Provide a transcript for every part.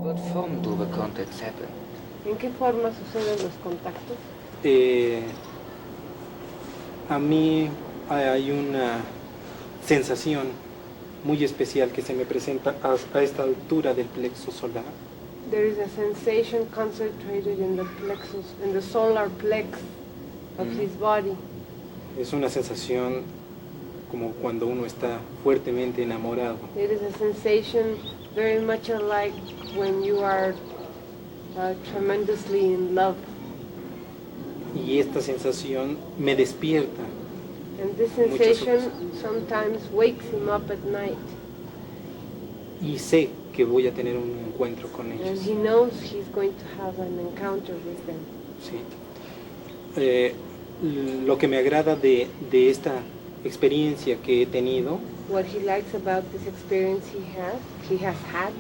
What form do the contacts happen? ¿En qué forma suceden los contactos? A mí hay una sensación muy especial que se me presenta a esta altura del plexo solar. There is a sensation concentrated in the plexus, in the solar plex of his body. Es una sensación como cuando uno está fuertemente enamorado. It is a sensation very much alike when you are tremendously in love. Y esta sensación me despierta. And this sensation sometimes wakes him up at night. Y sé que voy a tener un encuentro con And ellos. he knows he's going to have an encounter with them. Sí. Lo que me agrada de esta experiencia que he tenido What he likes about this experience he has had,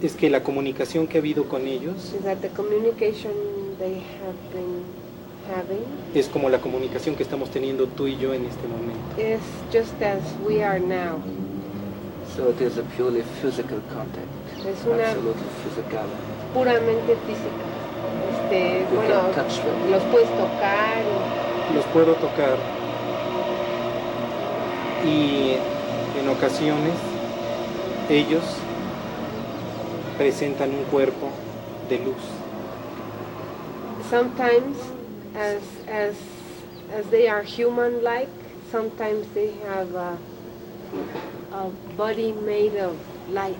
es que la comunicación que ha habido con ellos is that the communication they have been having es como la comunicación que estamos teniendo tú y yo en este momento. is just as we are now. So it is a purely physical contact. Es una Absolutely physical. puramente física. You Bueno, can touch them. los puedes tocar. Los puedo tocar y en ocasiones ellos presentan un cuerpo de luz. Sometimes, as they are human-like, sometimes they have a body made of light.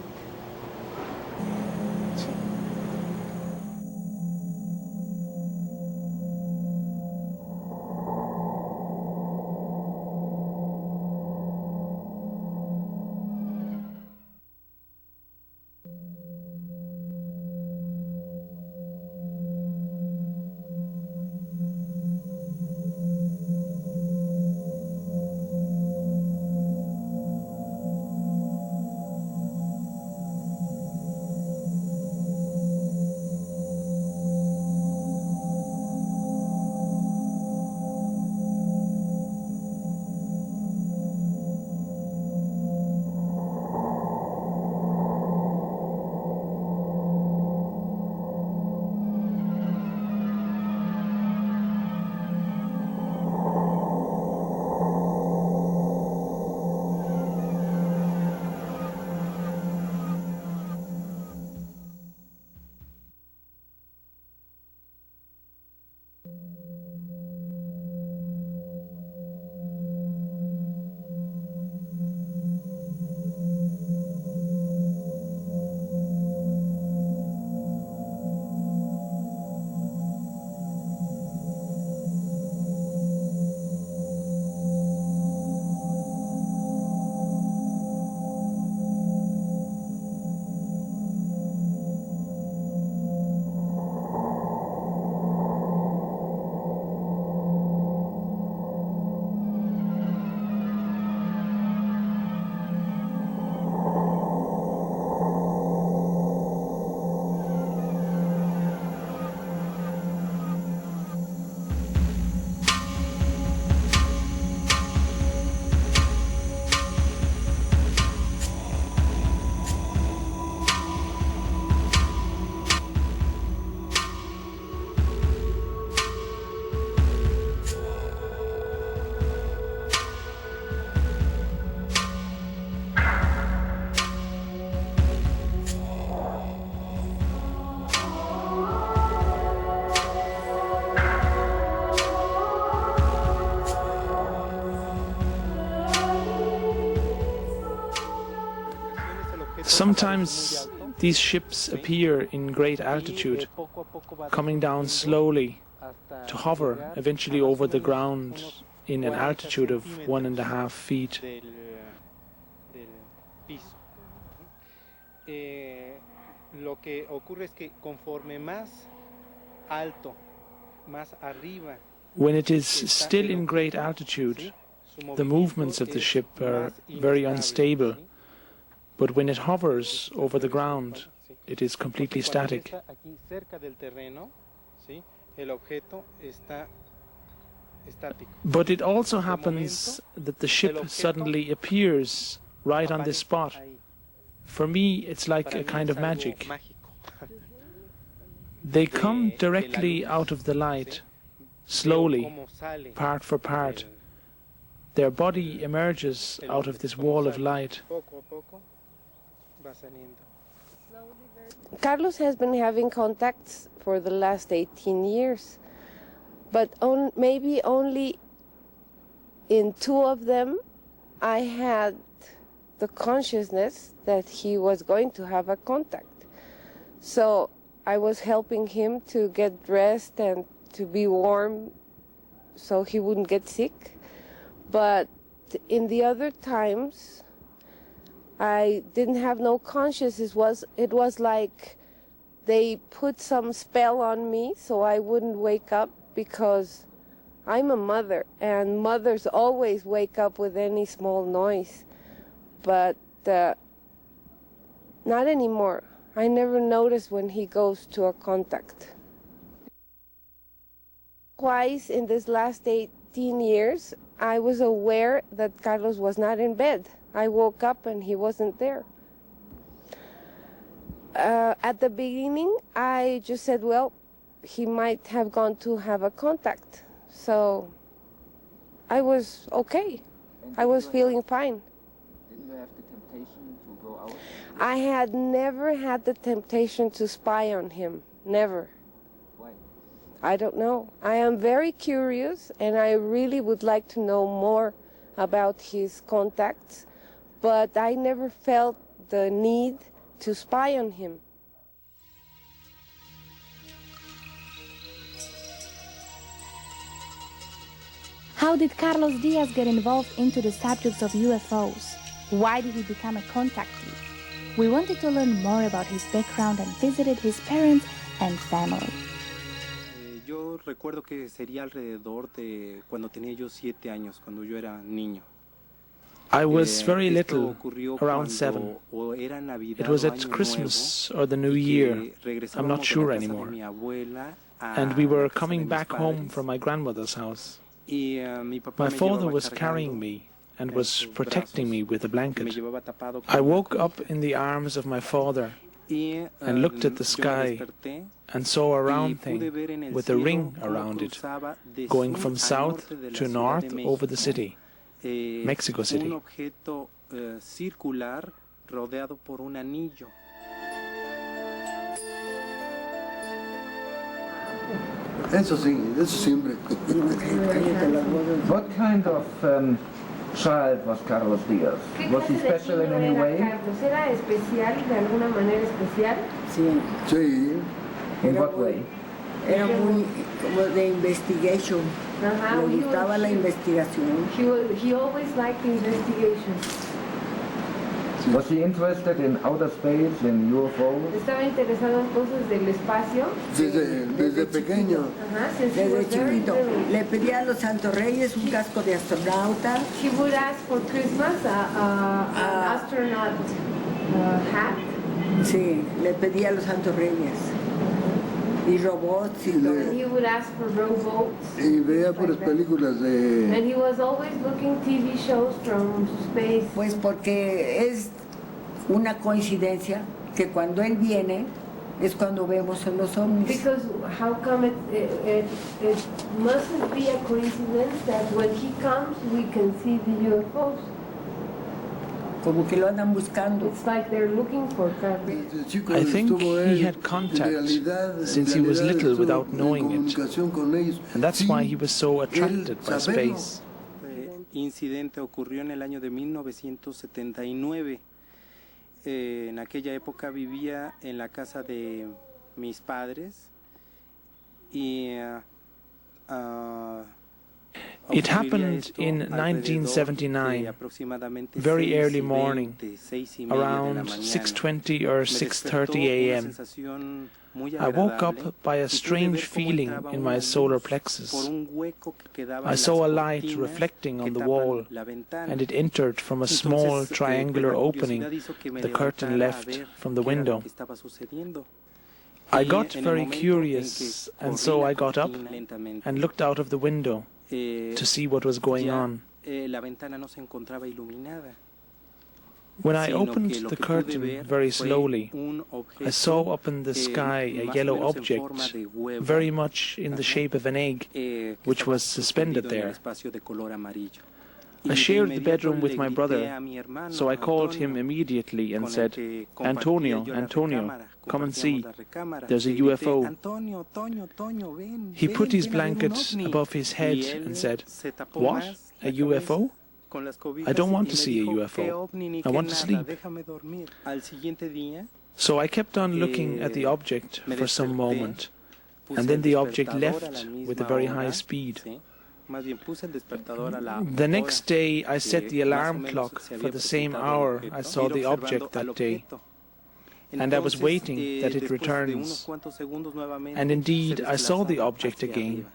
Sometimes these ships appear in great altitude, coming down slowly to hover eventually over the ground in an altitude of 1.5 feet. Lo que ocurre es que conforme más alto, más arriba, When it is still in great altitude, the movements of the ship are very unstable, but when it hovers over the ground, it is completely static. aquí cerca del terreno, ¿sí? El objeto está estático. But it also happens that the ship suddenly appears right on this spot. For me, it's like a kind of magic. They come directly out of the light, slowly, part for part. Their body emerges out of this wall of light. Carlos has been having contacts for the last 18 years, but maybe only in 2 of them I had the consciousness that he was going to have a contact. So I was helping him to get dressed and to be warm so he wouldn't get sick. But in the other times, I didn't have no consciousness. It was like they put some spell on me so I wouldn't wake up, because I'm a mother and mothers always wake up with any small noise. But not anymore. I never notice when he goes to a contact. Twice in this last 18 years, I was aware that Carlos was not in bed. I woke up and he wasn't there. At the beginning, I just said, well, he might have gone to have a contact. So I was okay. I was feeling fine. Did you have the temptation to go out? I had never had the temptation to spy on him. Never. Why? I don't know. I am very curious and I really would like to know more about his contacts, but I never felt the need to spy on him. How did Carlos Díaz get involved into the subjects of UFOs? Why did he become a contactee? We wanted to learn more about his background and visited his parents and family. Yo recuerdo que sería alrededor de cuando tenía yo 7 años, cuando yo era niño. I was very little, around 7. It was at Christmas or the New Year, I'm not sure anymore. And we were coming back home from my grandmother's house. My father was carrying me and was protecting me with a blanket. I woke up in the arms of my father and looked at the sky and saw a round thing with a ring around it, going from south to north over the city, Mexico City. Un objeto circular rodeado por un anillo. Eso sí, eso siempre. What kind of child was Carlos Díaz? Was he special in any way? ¿Era especial de alguna manera especial? Sí, Sí. In what way? era muy como de investigation. Uh-huh. Le gustaba la investigación. He always liked investigation. Was he interested in outer space, in UFOs? Estaba interesado en cosas del espacio. Desde pequeño. Ajá, since he was Desde very chiquito. little. Le pedía a los Santos Reyes un casco de astronauta. He would ask for Christmas an astronaut hat. Sí, le pedía a los Santos Reyes. Y robots y todo. And he would ask for rowboats. Y veía puras películas de... And he was always looking TV shows from space. Pues porque es una coincidencia que cuando él viene es cuando vemos a los ovnis. Because how come it mustn't be a coincidence that when he comes we can see the UFOs. Como que lo andan buscando. It's like they're looking for Carlos. Desde chico I think estuvo he él, had contact en realidad, since he was little estuvo without en knowing it. comunicación con ellos. And that's Sí, why he was so attracted by saberlo. space. Incidente ocurrió en el año de 1979. En aquella época vivía en la casa de mis padres y It happened in 1979, very early morning, around 6:20 or 6:30 a.m. I woke up by a strange feeling in my solar plexus. I saw a light reflecting on the wall, and it entered from a small triangular opening the curtain left from the window. I got very curious, and so I got up and looked out of the window to see what was going on. When I opened the curtain very slowly, I saw up in the sky a yellow object, very much in the shape of an egg, which was suspended there. I shared the bedroom with my brother, so I called him immediately and said, Antonio, come and see, there's a UFO. He put his blanket above his head and said, what, a UFO? I don't want to see a UFO. I want to sleep. So I kept on looking at the object for some moment, and then the object left with a very high speed. The next day I set the alarm clock for the same hour I saw the object that day, and I was waiting that it returns. And indeed I saw the object again,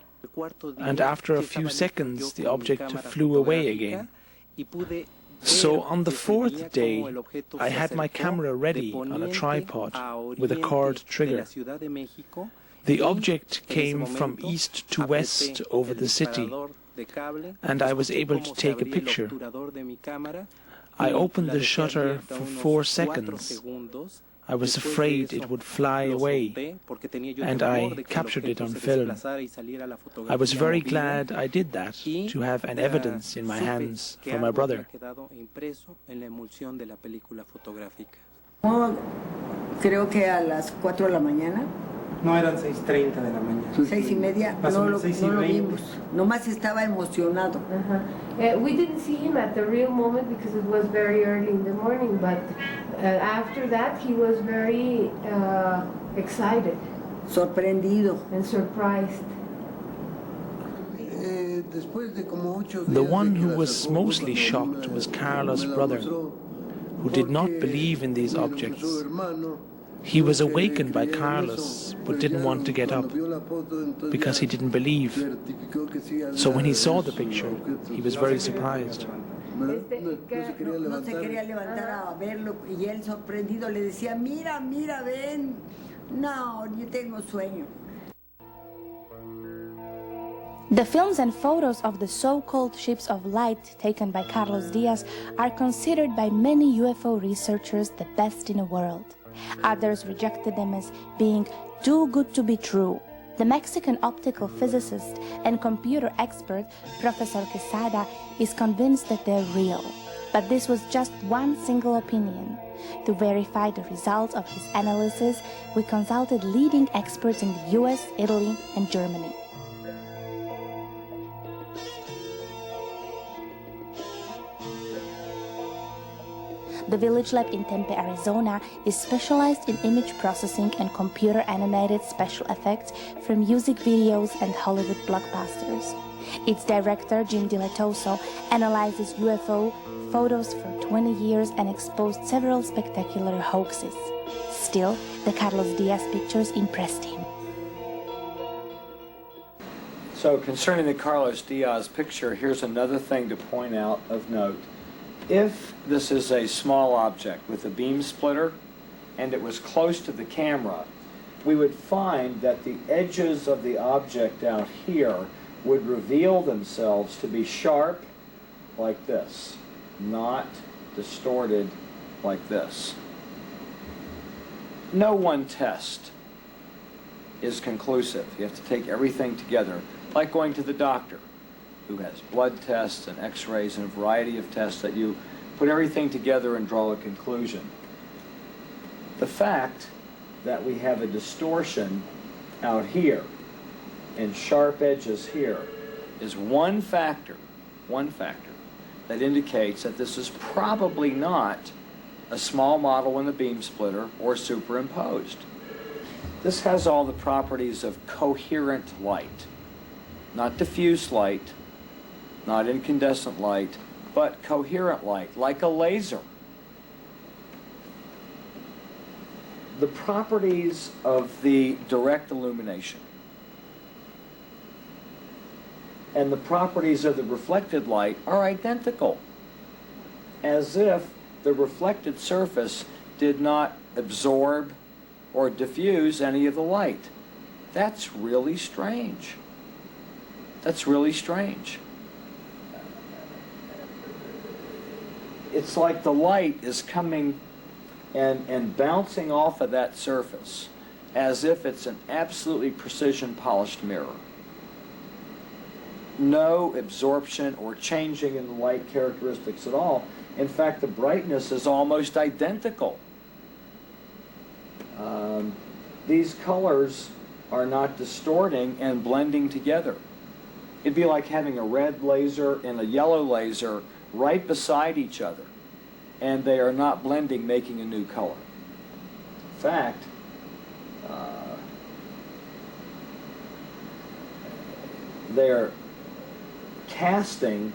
and after a few seconds the object flew away again. So on the fourth day, I had my camera ready on a tripod with a cord trigger. The object came from east to west over the city, and I was able to take a picture. I opened the shutter for 4 seconds. I was afraid it would fly away, and I captured it on film. I was very glad I did that, to have an evidence in my hands for my brother. Creo que a las 4 de la mañana. No, eran 6:30 de la mañana. 6:30, no lo vimos. Nomás estaba emocionado. We didn't see him at the real moment because it was very early in the morning, but after that he was very excited. Sorprendido. And surprised. The one who was mostly shocked was Carlos' brother, who did not believe in these objects. He was awakened by Carlos, but didn't want to get up, because he didn't believe. So when he saw the picture, he was very surprised. No se quería levantar a verlo, y él sorprendido le decía, mira, ven. No, yo tengo sueño. The films and photos of the so-called ships of light taken by Carlos Díaz are considered by many UFO researchers the best in the world. Others rejected them as being too good to be true. The Mexican optical physicist and computer expert, Professor Quesada, is convinced that they're real. But this was just one single opinion. To verify the results of his analysis, we consulted leading experts in the US, Italy, and Germany. The Village Lab in Tempe, Arizona is specialized in image processing and computer-animated special effects for music videos and Hollywood blockbusters. Its director, Jim Dilatoso, analyzes UFO photos for 20 years and exposed several spectacular hoaxes. Still, the Carlos Díaz pictures impressed him. So concerning the Carlos Díaz picture, here's another thing to point out of note. If this is a small object with a beam splitter and it was close to the camera, we would find that the edges of the object out here would reveal themselves to be sharp like this, not distorted like this. No one test is conclusive. You have to take everything together, like going to the doctor, who has blood tests and x-rays and a variety of tests that you put everything together and draw a conclusion. The fact that we have a distortion out here and sharp edges here is one factor that indicates that this is probably not a small model in the beam splitter or superimposed. This has all the properties of coherent light, not diffuse light, not incandescent light, but coherent light, like a laser. The properties of the direct illumination and the properties of the reflected light are identical, as if the reflected surface did not absorb or diffuse any of the light. That's really strange. That's really strange. It's like the light is coming and bouncing off of that surface as if it's an absolutely precision polished mirror. No absorption or changing in the light characteristics at all. In fact, the brightness is almost identical. These colors are not distorting and blending together. It'd be like having a red laser and a yellow laser right beside each other, and they are not blending, making a new color. In fact, they're casting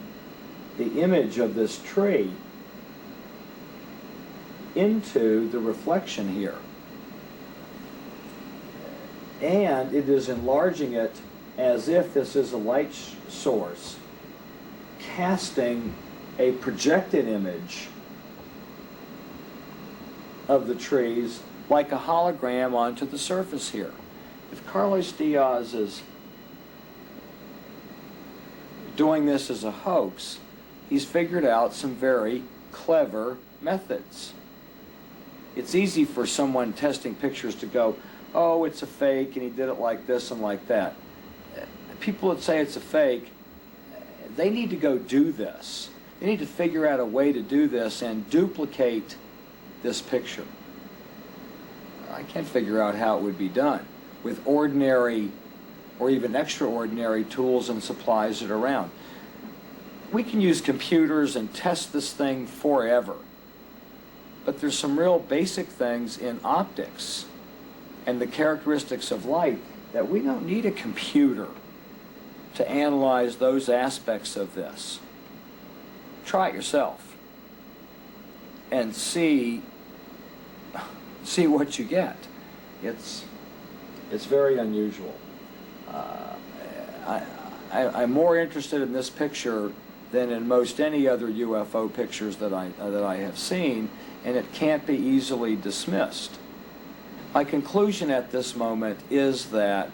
the image of this tree into the reflection here. And it is enlarging it as if this is a light source, casting a projected image of the trees like a hologram onto the surface here. If Carlos Díaz is doing this as a hoax, he's figured out some very clever methods. It's easy for someone testing pictures to go, oh, it's a fake, and he did it like this and like that. People that say it's a fake, they need to go do this. They need to figure out a way to do this and duplicate this picture. I can't figure out how it would be done with ordinary or even extraordinary tools and supplies that are around. We can use computers and test this thing forever, but there's some real basic things in optics and the characteristics of light that we don't need a computer to analyze those aspects of this. Try it yourself and see what you get. It's very unusual. I'm more interested in this picture than in most any other UFO pictures that I have seen, and it can't be easily dismissed. My conclusion at this moment is that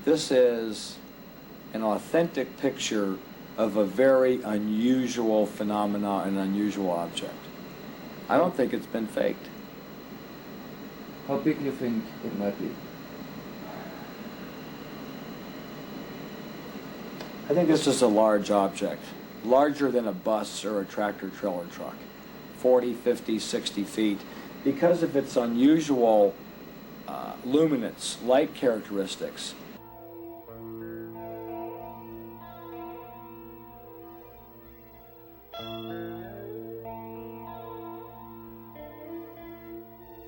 this is an authentic picture of a very unusual phenomena, an unusual object. I don't think it's been faked. How big do you think it might be? I think this is a large object, larger than a bus or a tractor-trailer truck, 40, 50, 60 feet, because of its unusual luminance, light characteristics.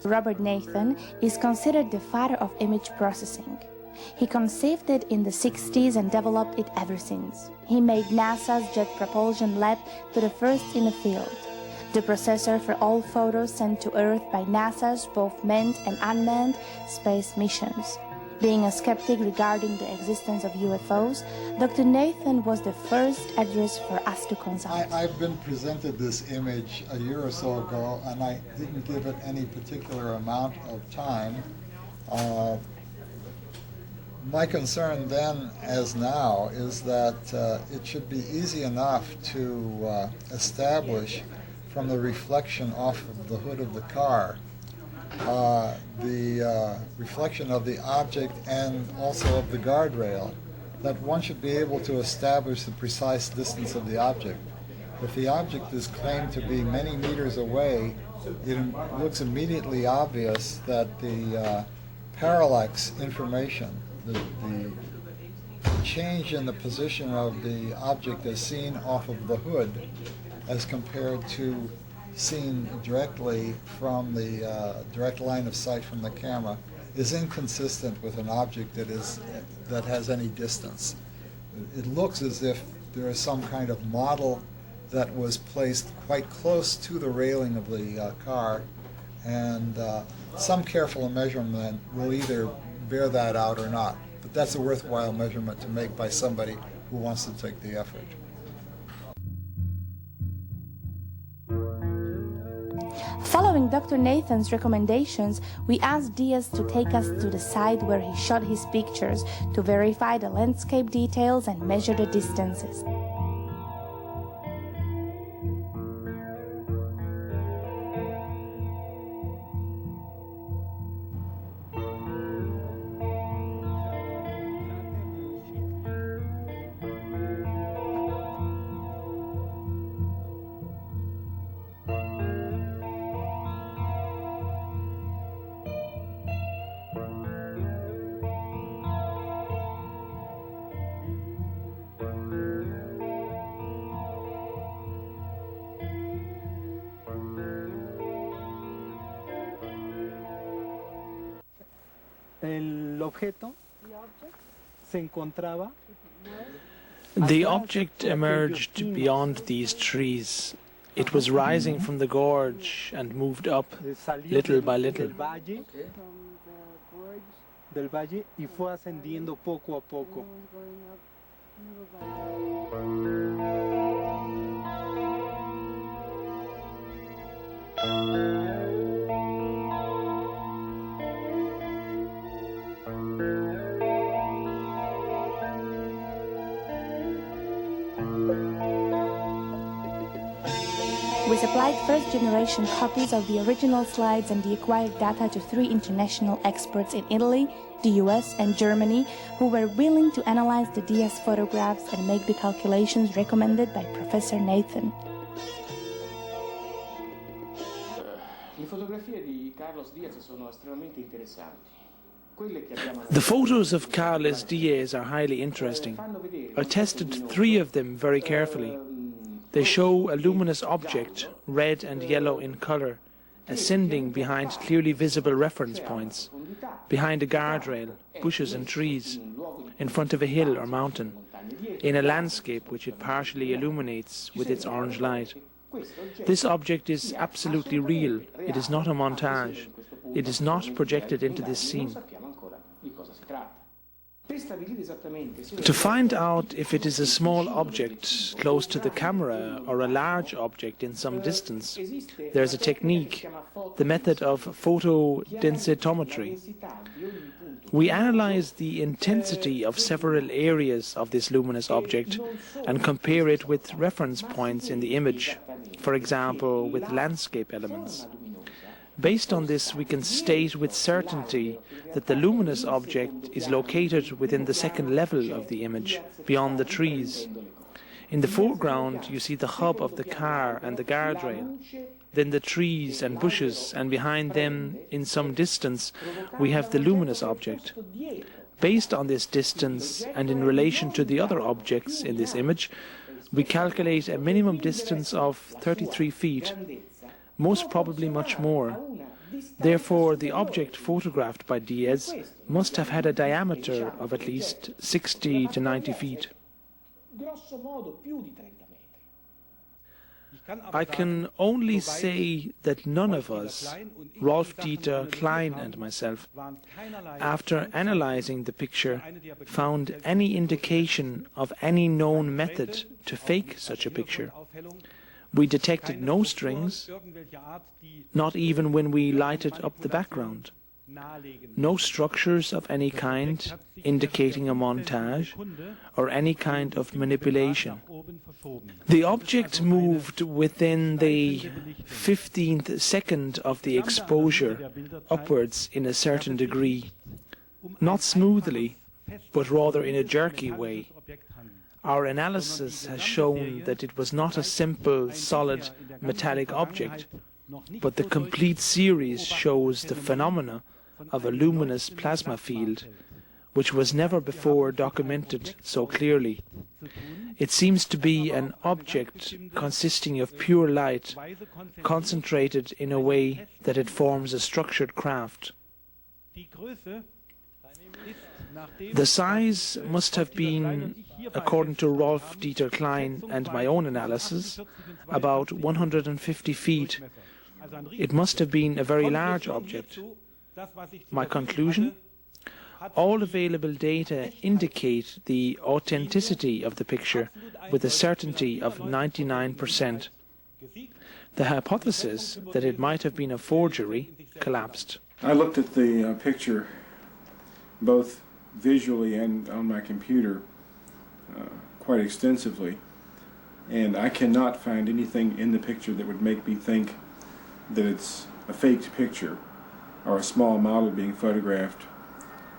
Robert Nathan is considered the father of image processing. He conceived it in the 60s and developed it ever since. He made NASA's Jet Propulsion Lab to the first in the field, the processor for all photos sent to Earth by NASA's both manned and unmanned space missions. Being a skeptic regarding the existence of UFOs, Dr. Nathan was the first address for us to consult. I've been presented this image a year or so ago, and I didn't give it any particular amount of time. My concern then, as now, is that it should be easy enough to establish from the reflection off of the hood of the car the reflection of the object and also of the guardrail, that one should be able to establish the precise distance of the object. If the object is claimed to be many meters away, it looks immediately obvious that the parallax information, the change in the position of the object as seen off of the hood as compared to seen directly from the direct line of sight from the camera, is inconsistent with an object that has any distance. It looks as if there is some kind of model that was placed quite close to the railing of the car, and some careful measurement will either bear that out or not. But that's a worthwhile measurement to make by somebody who wants to take the effort. Following Dr. Nathan's recommendations, we asked Díaz to take us to the site where he shot his pictures to verify the landscape details and measure the distances. El objeto se encontraba. The object emerged beyond these trees. It was rising from the gorge and moved up little by little. Del valle y fue ascendiendo poco a poco. We supplied first-generation copies of the original slides and the acquired data to 3 international experts in Italy, the US and Germany who were willing to analyze the Díaz photographs and make the calculations recommended by Professor Nathan. Le fotografie di Carlos Díaz sono estremamente interessanti. The photos of Carlos Díaz are highly interesting. I tested 3 of them very carefully. They show a luminous object, red and yellow in colour, ascending behind clearly visible reference points, behind a guardrail, bushes and trees, in front of a hill or mountain, in a landscape which it partially illuminates with its orange light. This object is absolutely real. It is not a montage. It is not projected into this scene. To find out if it is a small object close to the camera or a large object in some distance, there is a technique, the method of photodensitometry. We analyze the intensity of several areas of this luminous object and compare it with reference points in the image, for example, with landscape elements. Based on this, we can state with certainty that the luminous object is located within the second level of the image, beyond the trees. In the foreground, you see the hub of the car and the guardrail, then the trees and bushes, and behind them, in some distance, we have the luminous object. Based on this distance, and in relation to the other objects in this image, we calculate a minimum distance of 33 feet. Most probably much more. Therefore, the object photographed by Díaz must have had a diameter of at least 60 to 90 feet. I can only say that none of us, Rolf Dieter, Klein and myself, after analyzing the picture, found any indication of any known method to fake such a picture. We detected no strings, not even when we lighted up the background. No structures of any kind indicating a montage or any kind of manipulation. The object moved within the 15th second of the exposure upwards in a certain degree, not smoothly, but rather in a jerky way. Our analysis has shown that it was not a simple, solid, metallic object, but the complete series shows the phenomena of a luminous plasma field, which was never before documented so clearly. It seems to be an object consisting of pure light, concentrated in a way that it forms a structured craft. The size must have been, according to Rolf Dieter Klein and my own analysis, about 150 feet. It must have been a very large object. My conclusion? All available data indicate the authenticity of the picture with a certainty of 99%. The hypothesis that it might have been a forgery collapsed. I looked at the picture both visually and on my computer quite extensively, and I cannot find anything in the picture that would make me think that it's a faked picture or a small model being photographed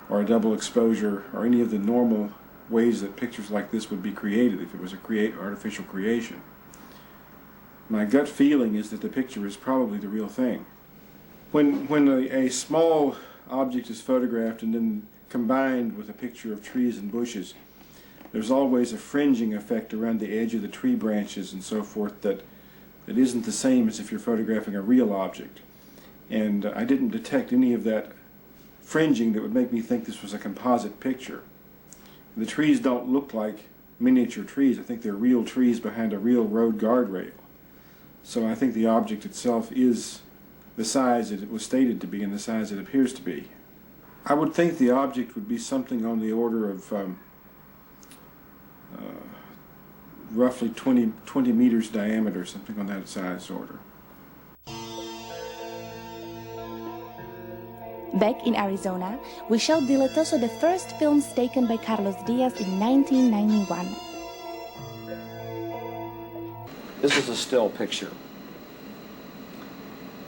or a double exposure or any of the normal ways that pictures like this would be created if it was a artificial creation. My gut feeling is that the picture is probably the real thing. When a small object is photographed and then combined with a picture of trees and bushes, there's always a fringing effect around the edge of the tree branches and so forth that isn't the same as if you're photographing a real object. And I didn't detect any of that fringing that would make me think this was a composite picture. The trees don't look like miniature trees. I think they're real trees behind a real road guardrail. So I think the object itself is the size that it was stated to be and the size it appears to be. I would think the object would be something on the order of roughly 20 meters diameter, something on that size order. Back in Arizona, we showed Diletoso the first films taken by Carlos Díaz in 1991. This is a still picture.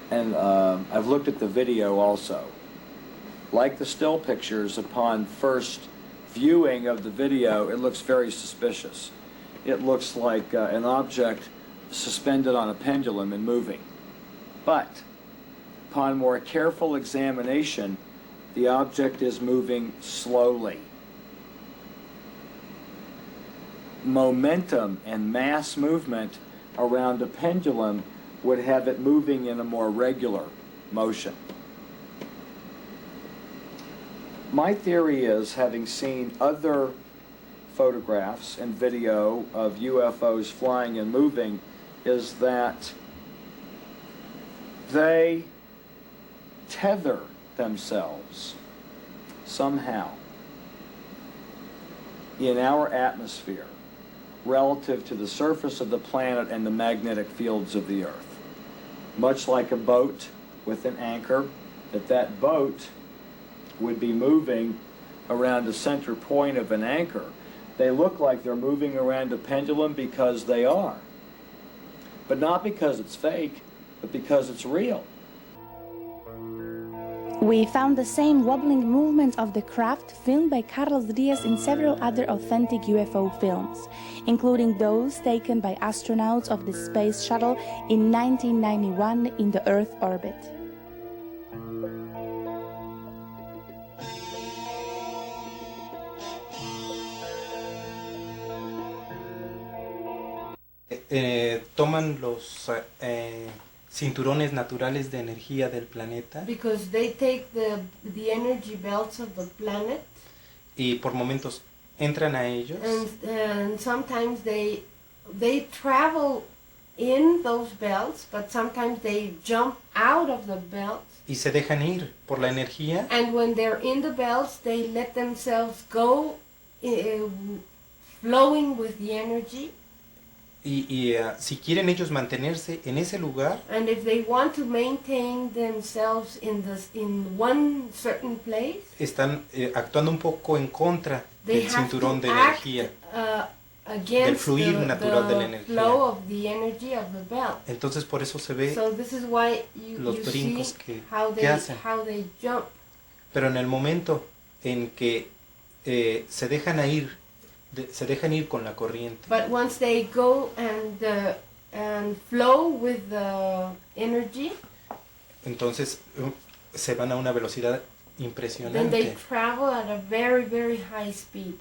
And I've looked at the video also. Like the still pictures, upon first viewing of the video, it looks very suspicious. It looks like an object suspended on a pendulum and moving. But upon more careful examination, the object is moving slowly. Momentum and mass movement around a pendulum would have it moving in a more regular motion. My theory is, having seen other photographs and video of UFOs flying and moving, is that they tether themselves somehow in our atmosphere relative to the surface of the planet and the magnetic fields of the Earth. Much like a boat with an anchor, that boat would be moving around the center point of an anchor. They look like they're moving around a pendulum because they are. But not because it's fake, but because it's real. We found the same wobbling movement of the craft filmed by Carlos Díaz in several other authentic UFO films, including those taken by astronauts of the Space Shuttle in 1991 in the Earth orbit. Toman los cinturones naturales de energía del planeta. Because they take the energy belts of the planet. Y por momentos entran a ellos. And sometimes they travel in those belts, but sometimes they jump out of the belts. Y se dejan ir por la energía. And when they're in the belts, they let themselves go, flowing with the energy. Y si quieren ellos mantenerse en ese lugar, and if they want to maintain themselves in one certain place, están actuando un poco en contra del cinturón de act, energía, del fluir natural de la energía. Flow of the energy of the belt. Entonces por eso se ve so this is why los you brincos see que hacen. how they jump. Pero en el momento en que se dejan ir con la corriente. But once they go and flow with the energy, entonces se van a una velocidad impresionante. Then they travel at a very, very high speed.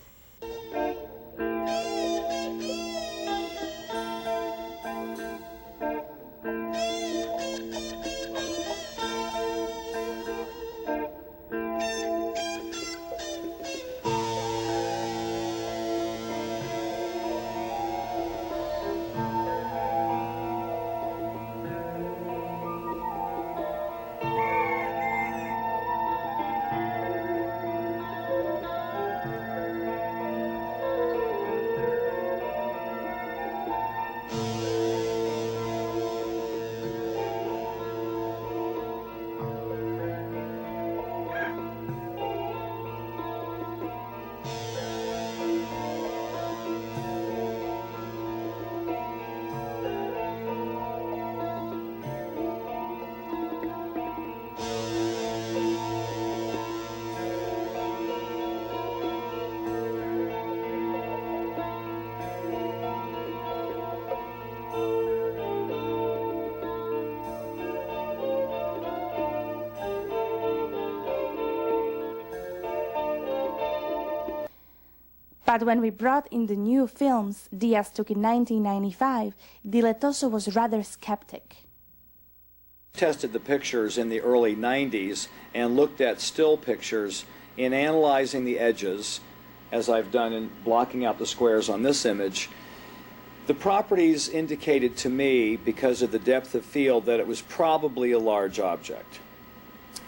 But when we brought in the new films Díaz took in 1995, Diletoso was rather skeptic. Tested the pictures in the early 90s and looked at still pictures in analyzing the edges, as I've done in blocking out the squares on this image. The properties indicated to me, because of the depth of field, that it was probably a large object.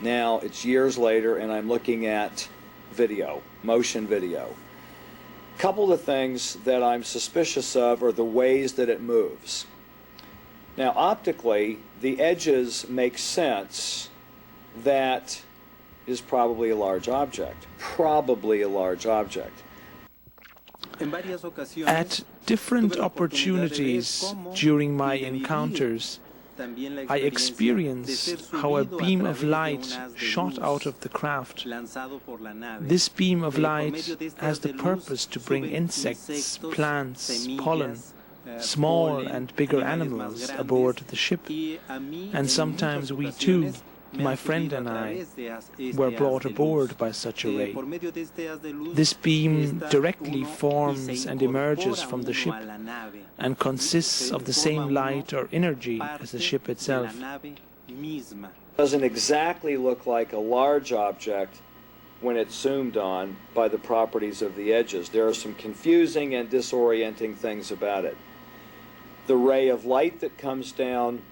Now, it's years later, and I'm looking at video, motion video. A couple of things that I'm suspicious of are the ways that it moves. Now, optically, the edges make sense that is probably a large object. Probably a large object. At different opportunities during my encounters, I experienced how a beam of light shot out of the craft. This beam of light has the purpose to bring insects, plants, pollen, small and bigger animals aboard the ship, and sometimes we too, my friend and I, were brought aboard by such a ray. This beam directly forms and emerges from the ship and consists of the same light or energy as the ship itself. Doesn't exactly look like a large object when it's zoomed on by the properties of the edges. There are some confusing and disorienting things about it. The ray of light that comes down,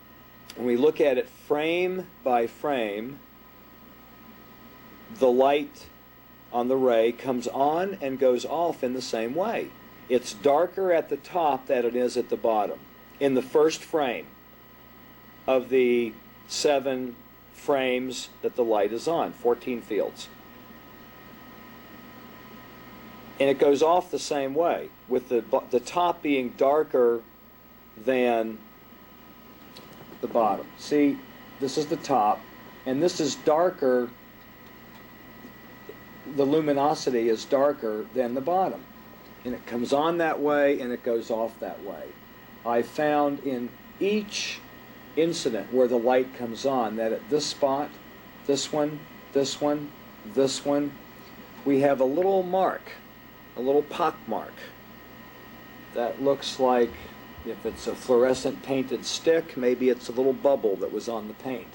when we look at it frame by frame, the light on the ray comes on and goes off in the same way. It's darker at the top than it is at the bottom. In the first frame of the 7 frames that the light is on, 14 fields. And it goes off the same way, with the top being darker than the bottom. See, this is the top, and this is darker, the luminosity is darker than the bottom. And it comes on that way, and it goes off that way. I found in each incident where the light comes on that at this spot, this one, this one, this one, we have a little mark, a little pock mark that looks like, if it's a fluorescent painted stick, maybe it's a little bubble that was on the paint.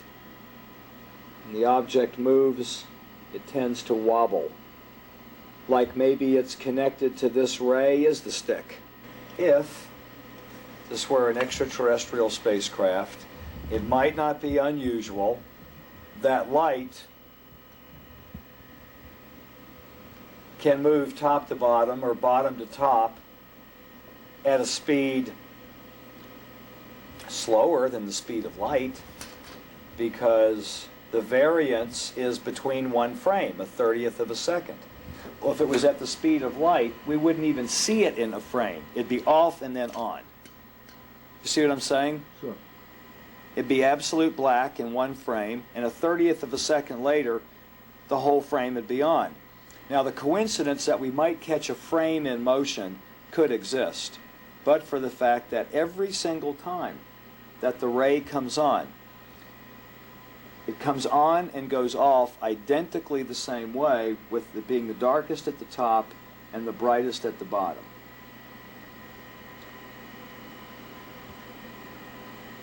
When the object moves, it tends to wobble. Like maybe it's connected to this ray as the stick. If this were an extraterrestrial spacecraft, it might not be unusual that light can move top to bottom or bottom to top at a speed slower than the speed of light, because the variance is between one frame, 1/30th of a second. Well, if it was at the speed of light, we wouldn't even see it in a frame. It'd be off and then on. You see what I'm saying? Sure. It'd be absolute black in one frame, and 1/30th of a second later, the whole frame would be on. Now, the coincidence that we might catch a frame in motion could exist, but for the fact that every single time that the ray comes on, it comes on and goes off identically the same way, with it being the darkest at the top and the brightest at the bottom.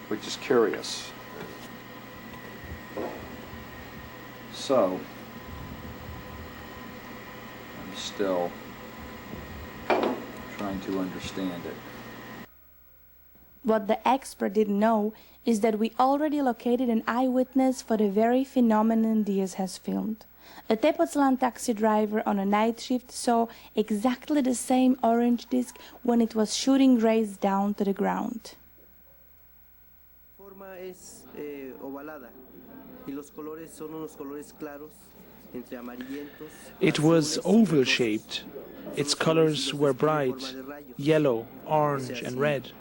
Which is curious. So, I'm still trying to understand it. What the expert didn't know is that we already located an eyewitness for the very phenomenon Díaz has filmed. A Tepoztlan taxi driver on a night shift saw exactly the same orange disc when it was shooting rays down to the ground. Forma es ovalada y los colores son unos colores claros entre amarillentos. It was oval-shaped. Its colors were bright, yellow, orange and red,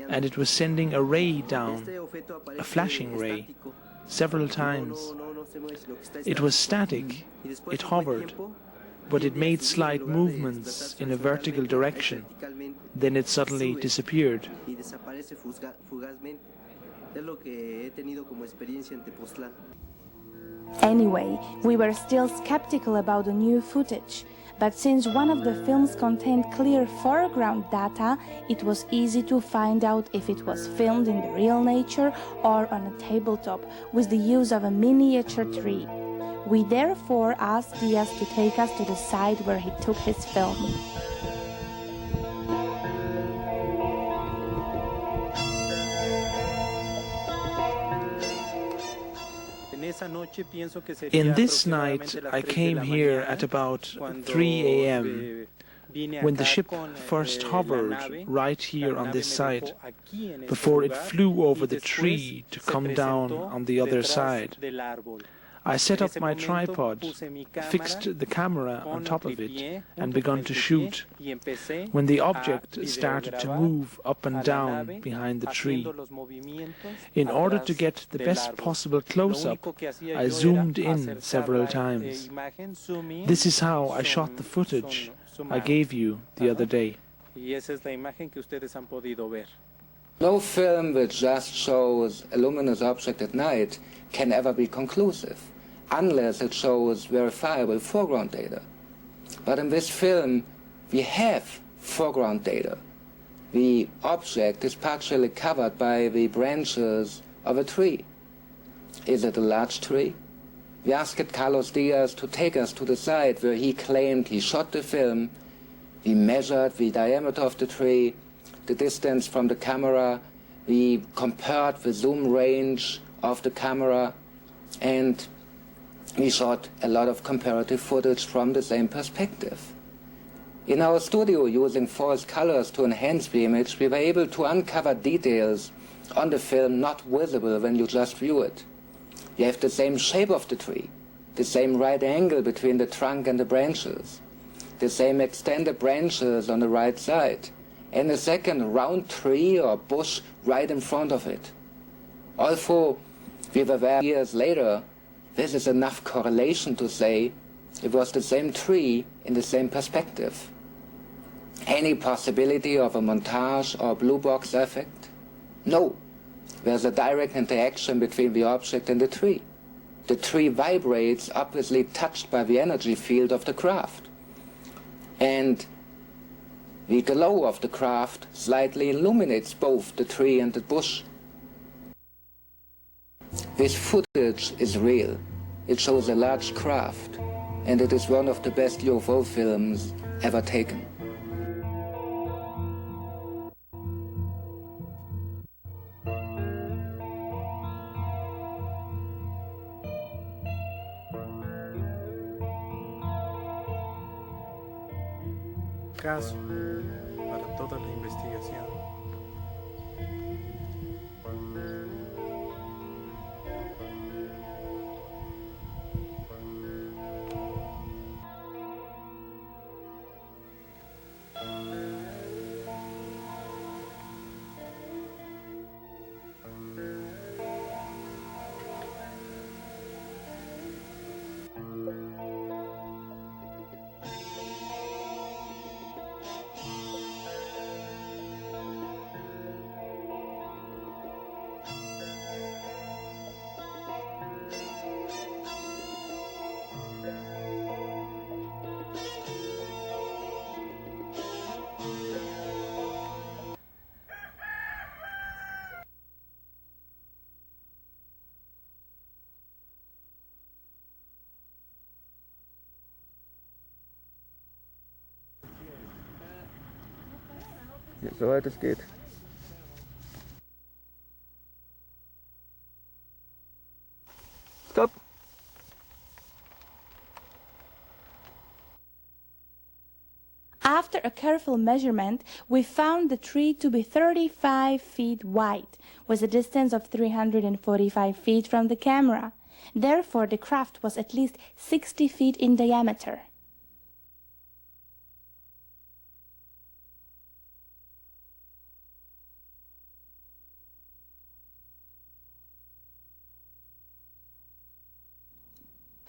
and it was sending a ray down, a flashing ray, several times. It was static, it hovered, but it made slight movements in a vertical direction. Then it suddenly disappeared. Anyway, we were still skeptical about the new footage, but since one of the films contained clear foreground data, it was easy to find out if it was filmed in the real nature or on a tabletop with the use of a miniature tree. We therefore asked Díaz to take us to the site where he took his film. In this night, I came here at about 3 a.m. when the ship first hovered right here on this side, before it flew over the tree to come down on the other side. I set up my tripod, fixed the camera on top of it, and begun to shoot, when the object started to move up and down behind the tree. In order to get the best possible close-up, I zoomed in several times. This is how I shot the footage I gave you the other day. No film which just shows a luminous object at night can ever be conclusive, unless it shows verifiable foreground data. But in this film, we have foreground data. The object is partially covered by the branches of a tree. Is it a large tree? We asked Carlos Díaz to take us to the site where he claimed he shot the film. We measured the diameter of the tree, the distance from the camera, we compared the zoom range of the camera, and we shot a lot of comparative footage from the same perspective. In our studio, using false colors to enhance the image, we were able to uncover details on the film not visible when you just view it. You have the same shape of the tree, the same right angle between the trunk and the branches, the same extended branches on the right side, and a second round tree or bush right in front of it. Although we were there years later, this is enough correlation to say it was the same tree in the same perspective. Any possibility of a montage or blue box effect? No. There's a direct interaction between the object and the tree. The tree vibrates, obviously touched by the energy field of the craft. And the glow of the craft slightly illuminates both the tree and the bush. This footage is real. It shows a large craft, and it is one of the best UFO films ever taken. Caso para toda la investigación. Soweit es geht. Stop. After a careful measurement, we found the tree to be 35 feet wide, with a distance of 345 feet from the camera. Therefore, the craft was at least 60 feet in diameter.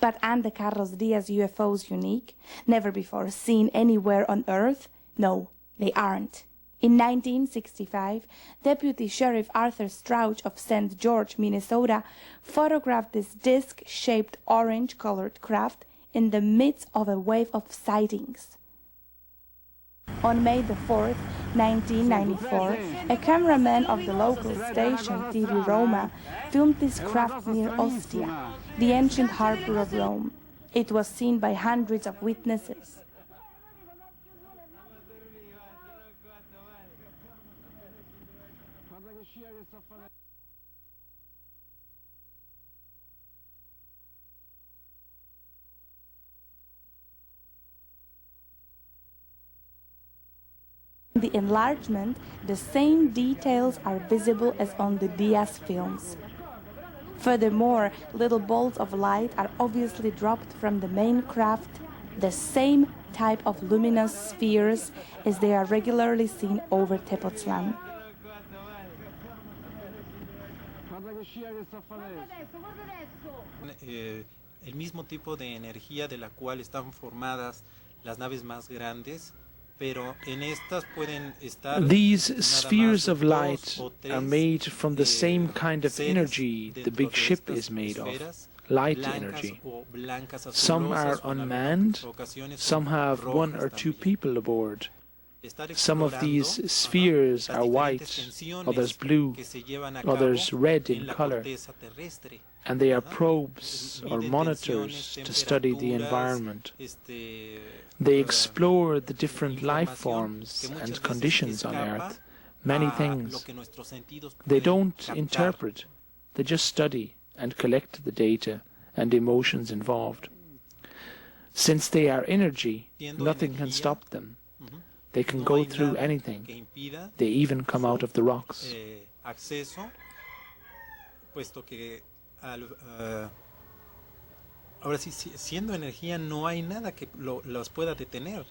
But aren't the Carlos Díaz UFOs unique? Never before seen anywhere on Earth? No, they aren't. In 1965, Deputy Sheriff Arthur Strouch of St. George, Minnesota, photographed this disc-shaped orange-colored craft in the midst of a wave of sightings. On May the 4th, 1994, a cameraman of the local station TV Roma filmed this craft near Ostia, the ancient harbor of Rome. It was seen by hundreds of witnesses. The enlargement, the same details are visible as on the Díaz films. Furthermore, little balls of light are obviously dropped from the main craft, the same type of luminous spheres as they are regularly seen over Tepoztlán. El mismo tipo de energía de la cual están formadas las naves más grandes. These spheres of light are made from the same kind of energy the big ship is made of, light energy. Some are unmanned, some have 1 or 2 people aboard. Some of these spheres are white, others blue, others red in color, and they are probes or monitors to study the environment. They explore the different life forms and conditions on Earth, many things. They don't interpret, they just study and collect the data and emotions involved. Since they are energy, nothing can stop them. They can go through anything. They even come out of the rocks. Ahora sí, siendo energía, no hay nada que los pueda detener.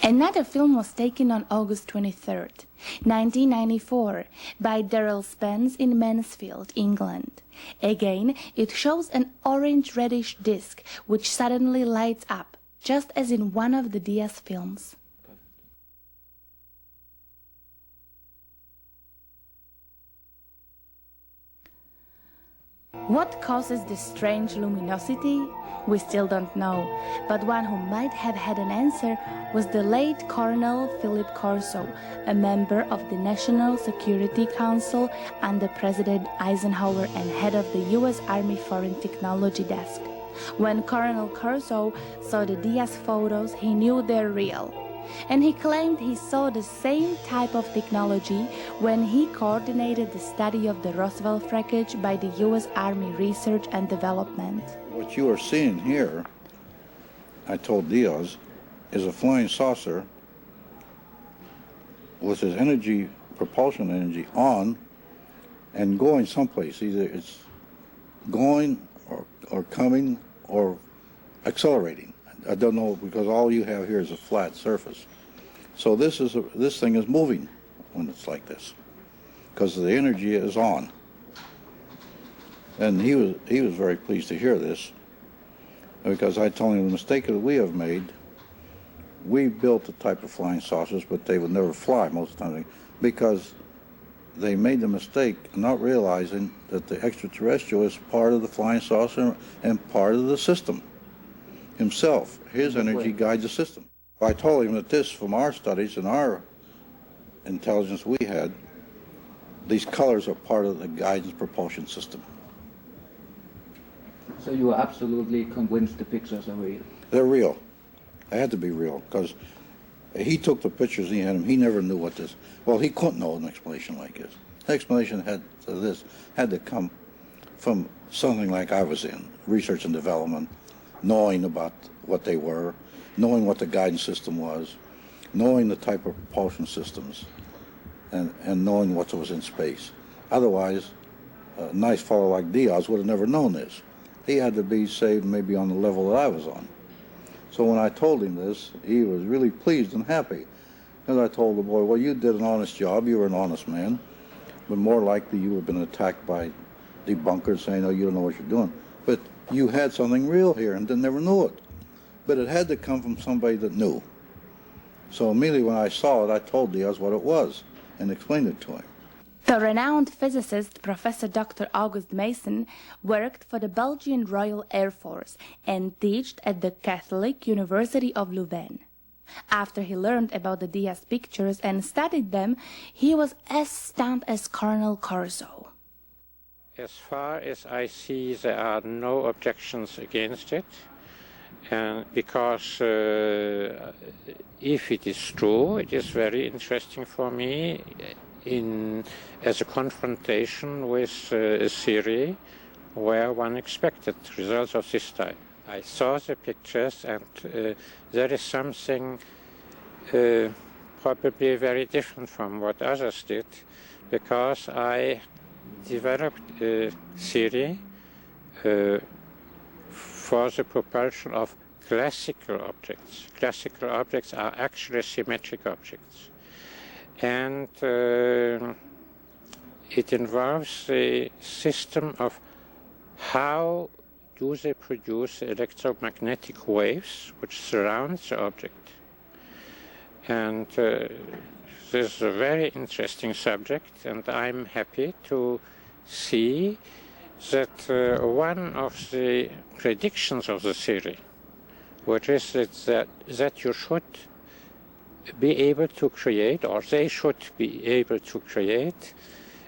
Another film was taken on August 23rd, 1994, by Darrell Spence in Mansfield, England. Again, it shows an orange-reddish disc which suddenly lights up, just as in one of the Díaz films. What causes this strange luminosity? We still don't know, but one who might have had an answer was the late Colonel Philip Corso, a member of the National Security Council under President Eisenhower and head of the U.S. Army Foreign Technology Desk. When Colonel Corso saw the Díaz photos, he knew they're real. And he claimed he saw the same type of technology when he coordinated the study of the Roosevelt wreckage by the U.S. Army Research and Development. What you are seeing here, I told Díaz, is a flying saucer with its energy, propulsion energy on and going someplace. Either it's going or coming or accelerating. I don't know, because all you have here is a flat surface. So this thing is moving when it's like this, because the energy is on. And he was very pleased to hear this, because I told him the mistake that we have made. We built the type of flying saucers, but they would never fly most of the time, because they made the mistake of not realizing that the extraterrestrial is part of the flying saucer and part of the system. Himself, his energy guides the system. I told him that this, from our studies and our intelligence we had, these colors are part of the guidance propulsion system. So you are absolutely convinced the pictures are real? They're real. They had to be real, because he took the pictures and he had them. He never knew what this, well, he couldn't know an explanation like this. The explanation had to come from something like I was in, research and development, knowing about what they were, knowing what the guidance system was, knowing the type of propulsion systems, and knowing what was in space. Otherwise, a nice fellow like Díaz would have never known this. He had to be saved maybe on the level that I was on. So when I told him this, he was really pleased and happy. And I told the boy, well, you did an honest job, you were an honest man, but more likely you would have been attacked by debunkers saying, oh, you don't know what you're doing. But you had something real here and never knew it. But it had to come from somebody that knew. So immediately when I saw it, I told Díaz what it was and explained it to him. The renowned physicist Professor Dr. August Mason worked for the Belgian Royal Air Force and taught at the Catholic University of Louvain. After he learned about the Díaz pictures and studied them, he was as stunned as Colonel Corso. As far as I see, there are no objections against it, and because if it is true, it is very interesting for me as a confrontation with a theory where one expected results of this type. I saw the pictures, and there is something probably very different from what others did, because I developed a theory for the propulsion of classical objects. Classical objects are actually symmetric objects. And it involves a system of how do they produce electromagnetic waves which surround the object. And this is a very interesting subject, and I'm happy to see that one of the predictions of the theory, which is that you should be able to create, or they should be able to create,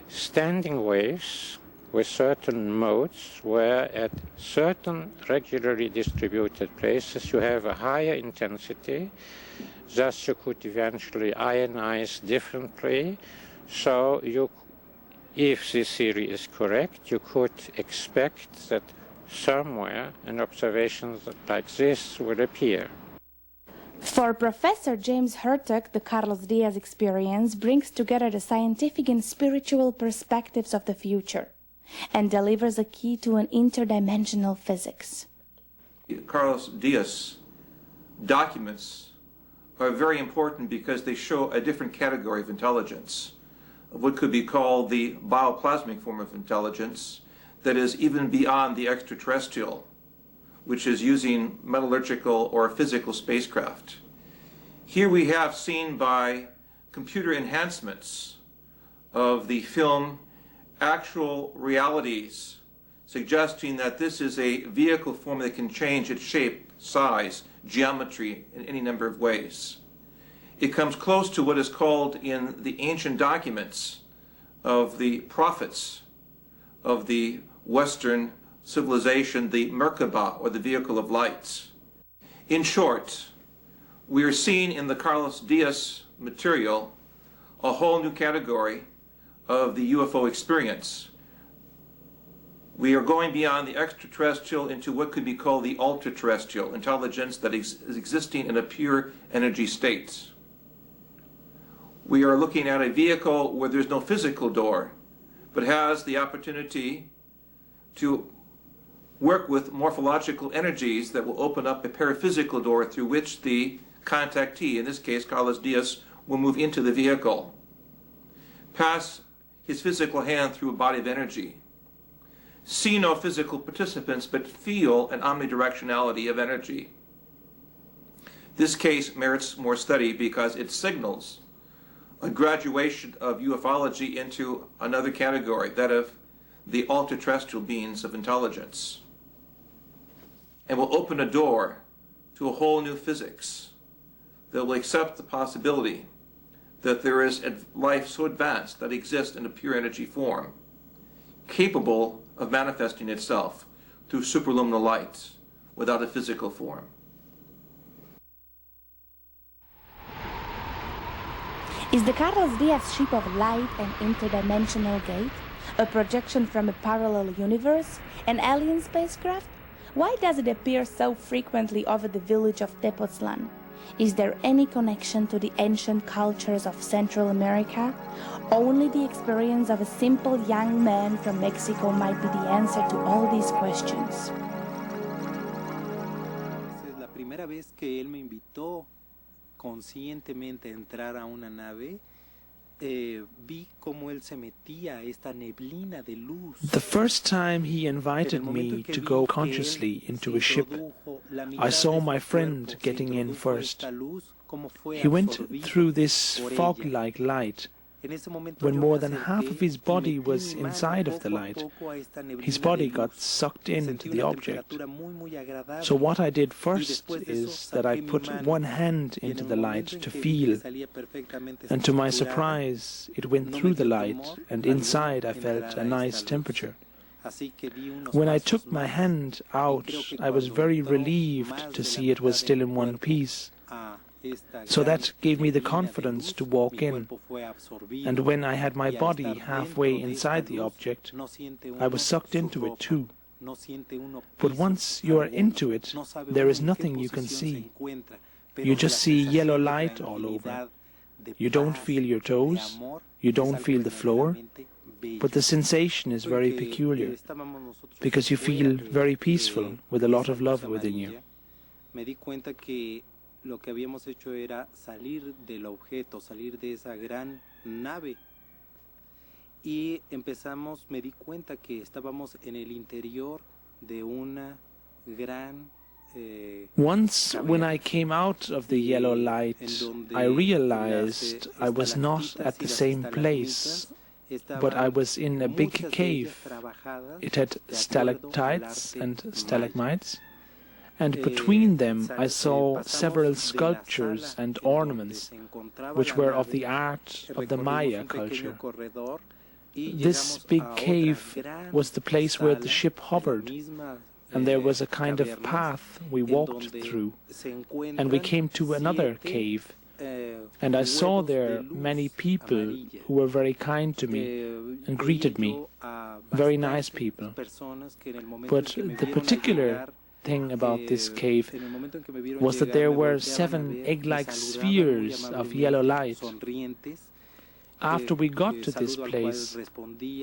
standing waves with certain modes where at certain regularly distributed places you have a higher intensity, thus you could eventually ionize differently. So if this theory is correct, you could expect that somewhere an observation like this will appear. For Professor James Hertog, the Carlos Díaz experience brings together the scientific and spiritual perspectives of the future and delivers a key to an interdimensional physics. Carlos Díaz documents are very important because they show a different category of intelligence, what could be called the bioplasmic form of intelligence that is even beyond the extraterrestrial, which is using metallurgical or physical spacecraft. Here we have seen by computer enhancements of the film actual realities, suggesting that this is a vehicle form that can change its shape, size, geometry in any number of ways. It comes close to what is called in the ancient documents of the prophets of the Western civilization, the Merkaba, or the vehicle of lights. In short, we are seeing in the Carlos Díaz material a whole new category of the UFO experience. We are going beyond the extraterrestrial into what could be called the ultra-terrestrial intelligence that is existing in a pure energy state. We are looking at a vehicle where there's no physical door, but has the opportunity to work with morphological energies that will open up a paraphysical door through which the contactee, in this case Carlos Díaz, will move into the vehicle, pass his physical hand through a body of energy, see no physical participants but feel an omnidirectionality of energy. This case merits more study because it signals a graduation of ufology into another category, that of the ultra-terrestrial beings of intelligence, and will open a door to a whole new physics that will accept the possibility that there is a life so advanced that exists in a pure energy form, capable of manifesting itself through superluminal light without a physical form. Is the Carlos Díaz ship of light an interdimensional gate? A projection from a parallel universe? An alien spacecraft? Why does it appear so frequently over the village of Tepoztlan? Is there any connection to the ancient cultures of Central America? Only the experience of a simple young man from Mexico might be the answer to all these questions. Es la primera vez que él me invitó conscientemente a entrar a una nave. Vi cómo él se metía a esta neblina de luz. The first time he invited me to go consciously into a ship, I saw my friend getting in first. He went through this fog-like light when more than half of his body was inside of the light. His body got sucked into the object. So what I did first is that I put one hand into the light to feel, and to my surprise it went through the light, and inside I felt a nice temperature. When I took my hand out, I was very relieved to see it was still in one piece. So that gave me the confidence to walk in, and when I had my body halfway inside the object, I was sucked into it too. But once you are into it, there is nothing you can see. You just see yellow light all over. You don't feel your toes, you don't feel the floor, but the sensation is very peculiar, because you feel very peaceful with a lot of love within you. Lo que habíamos hecho era salir del objeto, salir de esa gran nave. Y empezamos, me di cuenta que estábamos en el interior de una gran Once, when I came out of the yellow light, I realized I was not at the same place, but I was in a big cave. It had stalactites and stalagmites, and between them I saw several sculptures and ornaments, which were of the art of the Maya culture. This big cave was the place where the ship hovered, and there was a kind of path we walked through, and we came to another cave, and I saw there many people who were very kind to me and greeted me, very nice people. But the particular thing about this cave was that there were 7 egg-like spheres of yellow light. After we got to this place,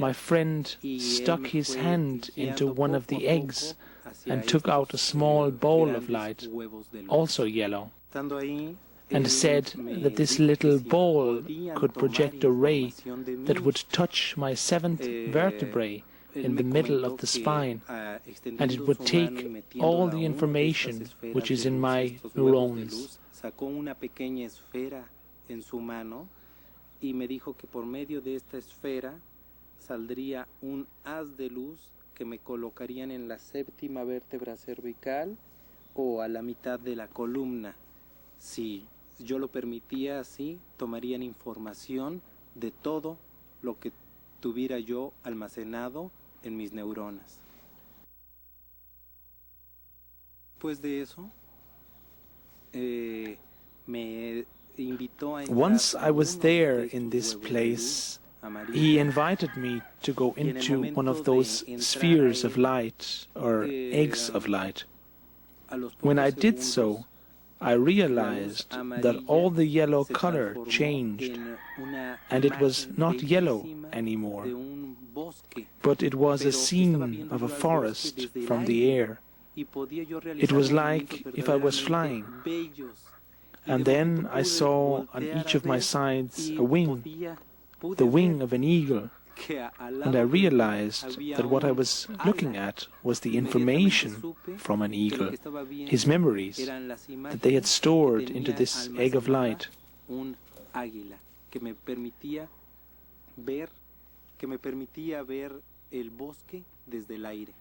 my friend stuck his hand into one of the eggs and took out a small ball of light, also yellow, and said that this little ball could project a ray that would touch my 7th vertebrae in the middle of the spine, and it would take all the information which is in my neurons. Y me dijo que por medio de esta esfera saldría un haz de luz que me colocarían en la 7ª vértebra cervical o a la mitad de la columna. Si yo lo permitía así, tomarían información de todo lo que tuviera yo almacenado en mis neuronas. Después de eso, me Once I was there in this place, he invited me to go into one of those spheres of light, or eggs of light. When I did so, I realized that all the yellow color changed, and it was not yellow anymore, but it was a scene of a forest from the air. It was like if I was flying. And then I saw on each of my sides a wing, the wing of an eagle, and I realized that what I was looking at was the information from an eagle, his memories, that they had stored into this egg of light. Que me permitía ver el bosque desde el aire.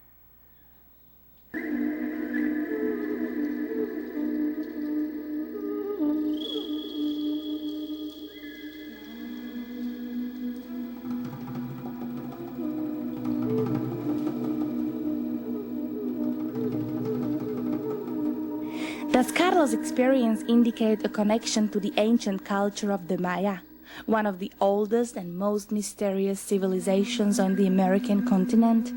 Does Carlos' experience indicate a connection to the ancient culture of the Maya, one of the oldest and most mysterious civilizations on the American continent?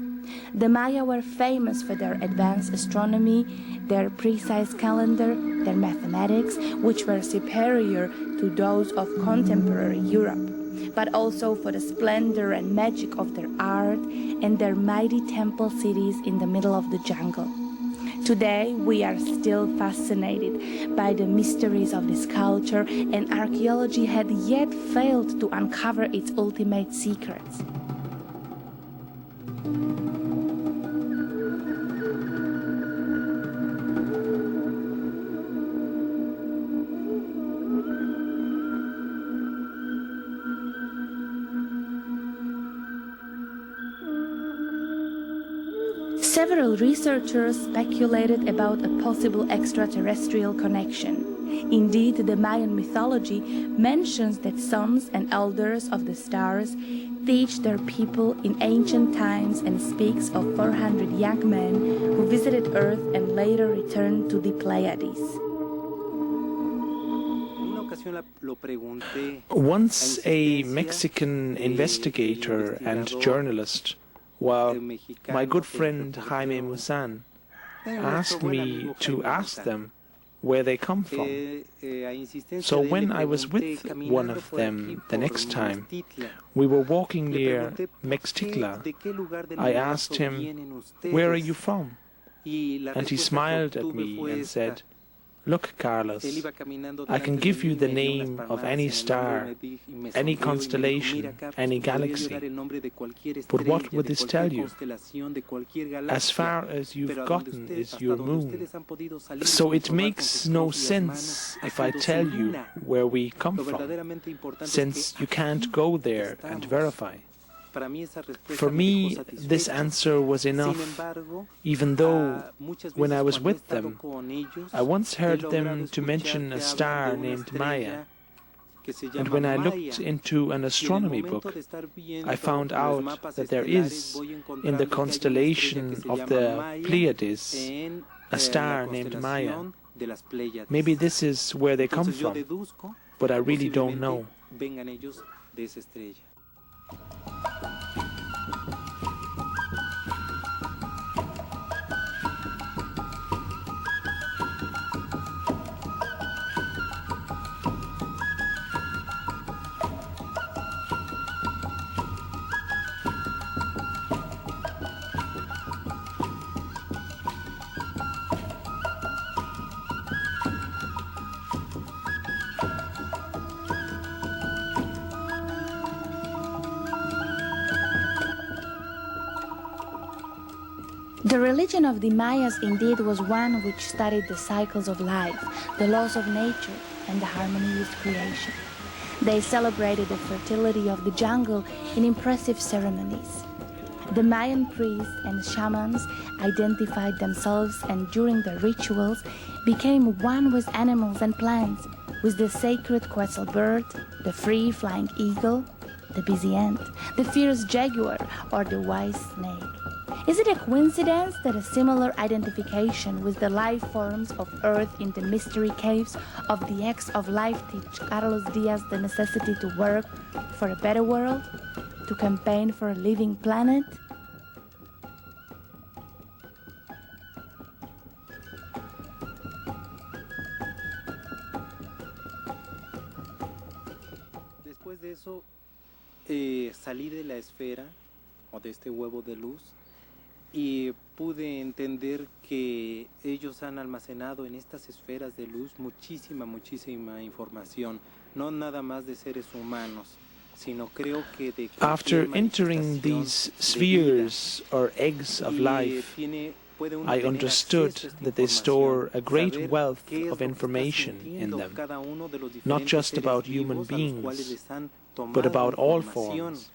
The Maya were famous for their advanced astronomy, their precise calendar, their mathematics, which were superior to those of contemporary Europe, but also for the splendor and magic of their art and their mighty temple cities in the middle of the jungle. Today, we are still fascinated by the mysteries of this culture, and archaeology had yet failed to uncover its ultimate secrets. Several researchers speculated about a possible extraterrestrial connection. Indeed, the Mayan mythology mentions that sons and elders of the stars teach their people in ancient times and speaks of 400 young men who visited Earth and later returned to the Pleiades. Once a Mexican investigator and journalist, my good friend Jaime Musan, asked me to ask them where they come from. So when I was with one of them the next time, we were walking near Mexticla. I asked him, "Where are you from?" And he smiled at me and said, "Look, Carlos, I can give you the name of any star, any constellation, any galaxy. But what would this tell you? As far as you've gotten is your moon. So it makes no sense if I tell you where we come from, since you can't go there and verify." For me, this answer was enough, even though, when I was with them, I once heard them to mention a star named Maya, and when I looked into an astronomy book, I found out that there is, in the constellation of the Pleiades, a star named Maya. Maybe this is where they come from, but I really don't know. The religion of the Mayas indeed was one which studied the cycles of life, the laws of nature, and the harmony with creation. They celebrated the fertility of the jungle in impressive ceremonies. The Mayan priests and shamans identified themselves and during their rituals became one with animals and plants, with the sacred quetzal bird, the free-flying eagle, the busy ant, the fierce jaguar, or the wise snake. Is it a coincidence that a similar identification with the life forms of Earth in the mystery caves of the X of Life teach Carlos Díaz the necessity to work for a better world, to campaign for a living planet? Después de eso, salí de la esfera o de este huevo de luz y pude entender que ellos han almacenado en estas esferas de luz muchísima información, no nada más de seres humanos, sino creo que de After entering these spheres or eggs of life, I understood that they store a great wealth of information in them, not just about human beings, but about all forms,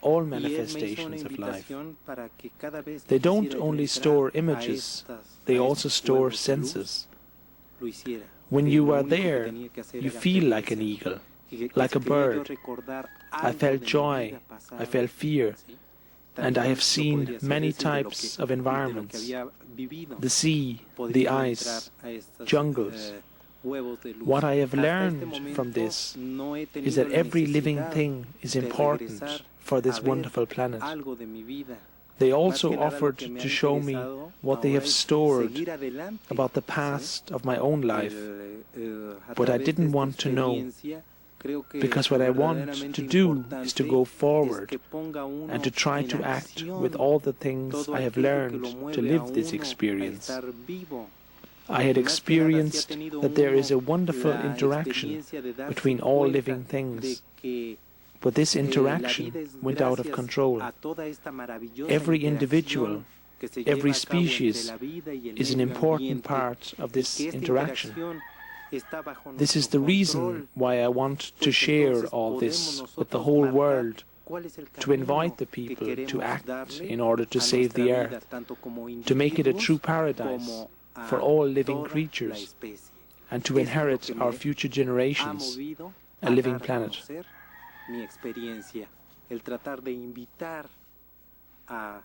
all manifestations of life. They don't only store images, they also store senses. When you are there, you feel like an eagle, like a bird. I felt joy, I felt fear, and I have seen many types of environments: the sea, the ice, jungles. What I have learned from this is that every living thing is important for this wonderful planet. They also offered to show me what they have stored about the past of my own life, but I didn't want to know, because what I want to do is to go forward and to try to act with all the things I have learned to live this experience. I had experienced that there is a wonderful interaction between all living things, but this interaction went out of control. Every individual, every species is an important part of this interaction. This is the reason why I want to share all this with the whole world, to invite the people to act in order to save the earth, to make it a true paradise for all living creatures, and to inherit our future generations a living planet. Mi experiencia, el tratar de invitar a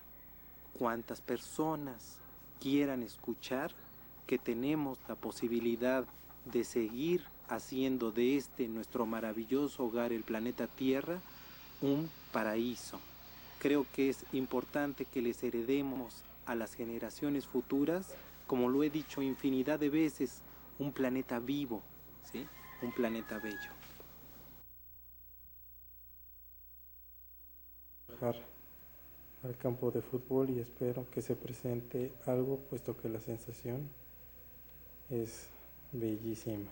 cuantas personas quieran escuchar que tenemos la posibilidad de seguir haciendo de este nuestro maravilloso hogar, el planeta Tierra, un paraíso. Creo que es importante que les heredemos a las generaciones futuras, como lo he dicho infinidad de veces, un planeta vivo, ¿sí? Un planeta bello. Al campo de fútbol y espero que se presente algo, puesto que la sensación es bellísima,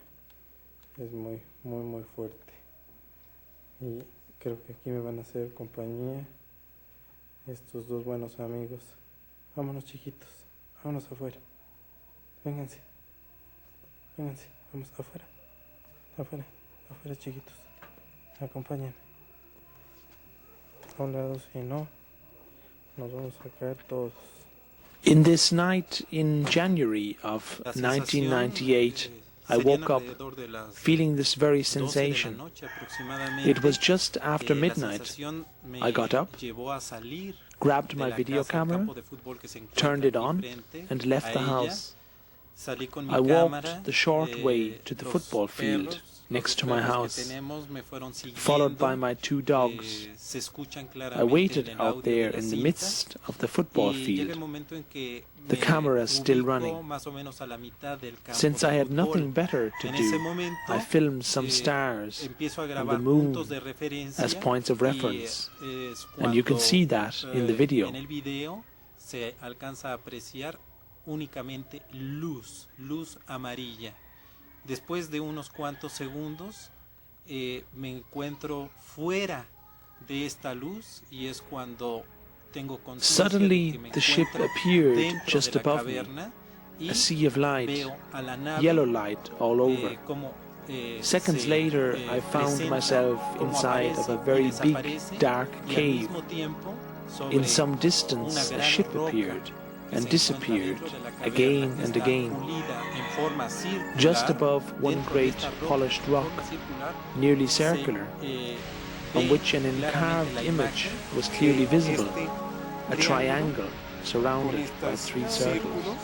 es muy fuerte, y creo que aquí me van a hacer compañía estos dos buenos amigos. Vámonos, chiquitos, vámonos afuera, vénganse, vamos afuera chiquitos, acompañen a un lado, si no nos vamos a caer todos. In this night in January of 1998, I woke up feeling this very sensation. It was just after midnight. I got up, grabbed my video camera, turned it on, and left the house. I walked the short way to the football field next to my house, followed by my two dogs. I waited out there in the midst of the football field, the camera still running. Since I had nothing better to do, I filmed some stars and the moon as points of reference, and you can see that in the video. Únicamente luz amarilla. Después de unos cuantos segundos me encuentro fuera de esta luz y es cuando tengo conciencia de Suddenly que me the ship encuentro appeared dentro just de la above me, caverna y a sea of light, veo a la nave, yellow light all over. como, Seconds se, later, I found presenta, myself como inside of aparece a y very big, desaparece, dark y al cave. mismo tiempo, sobre In some distance, una a gran ship roca appeared que and se disappeared encuentra dentro de la caverna, again que and está again. pulida en forma circular. Just above one Dentro de great esta roca, polished rock, forma circular, nearly se, circular, on which an encarved image was clearly visible, a triangle surrounded by three circles.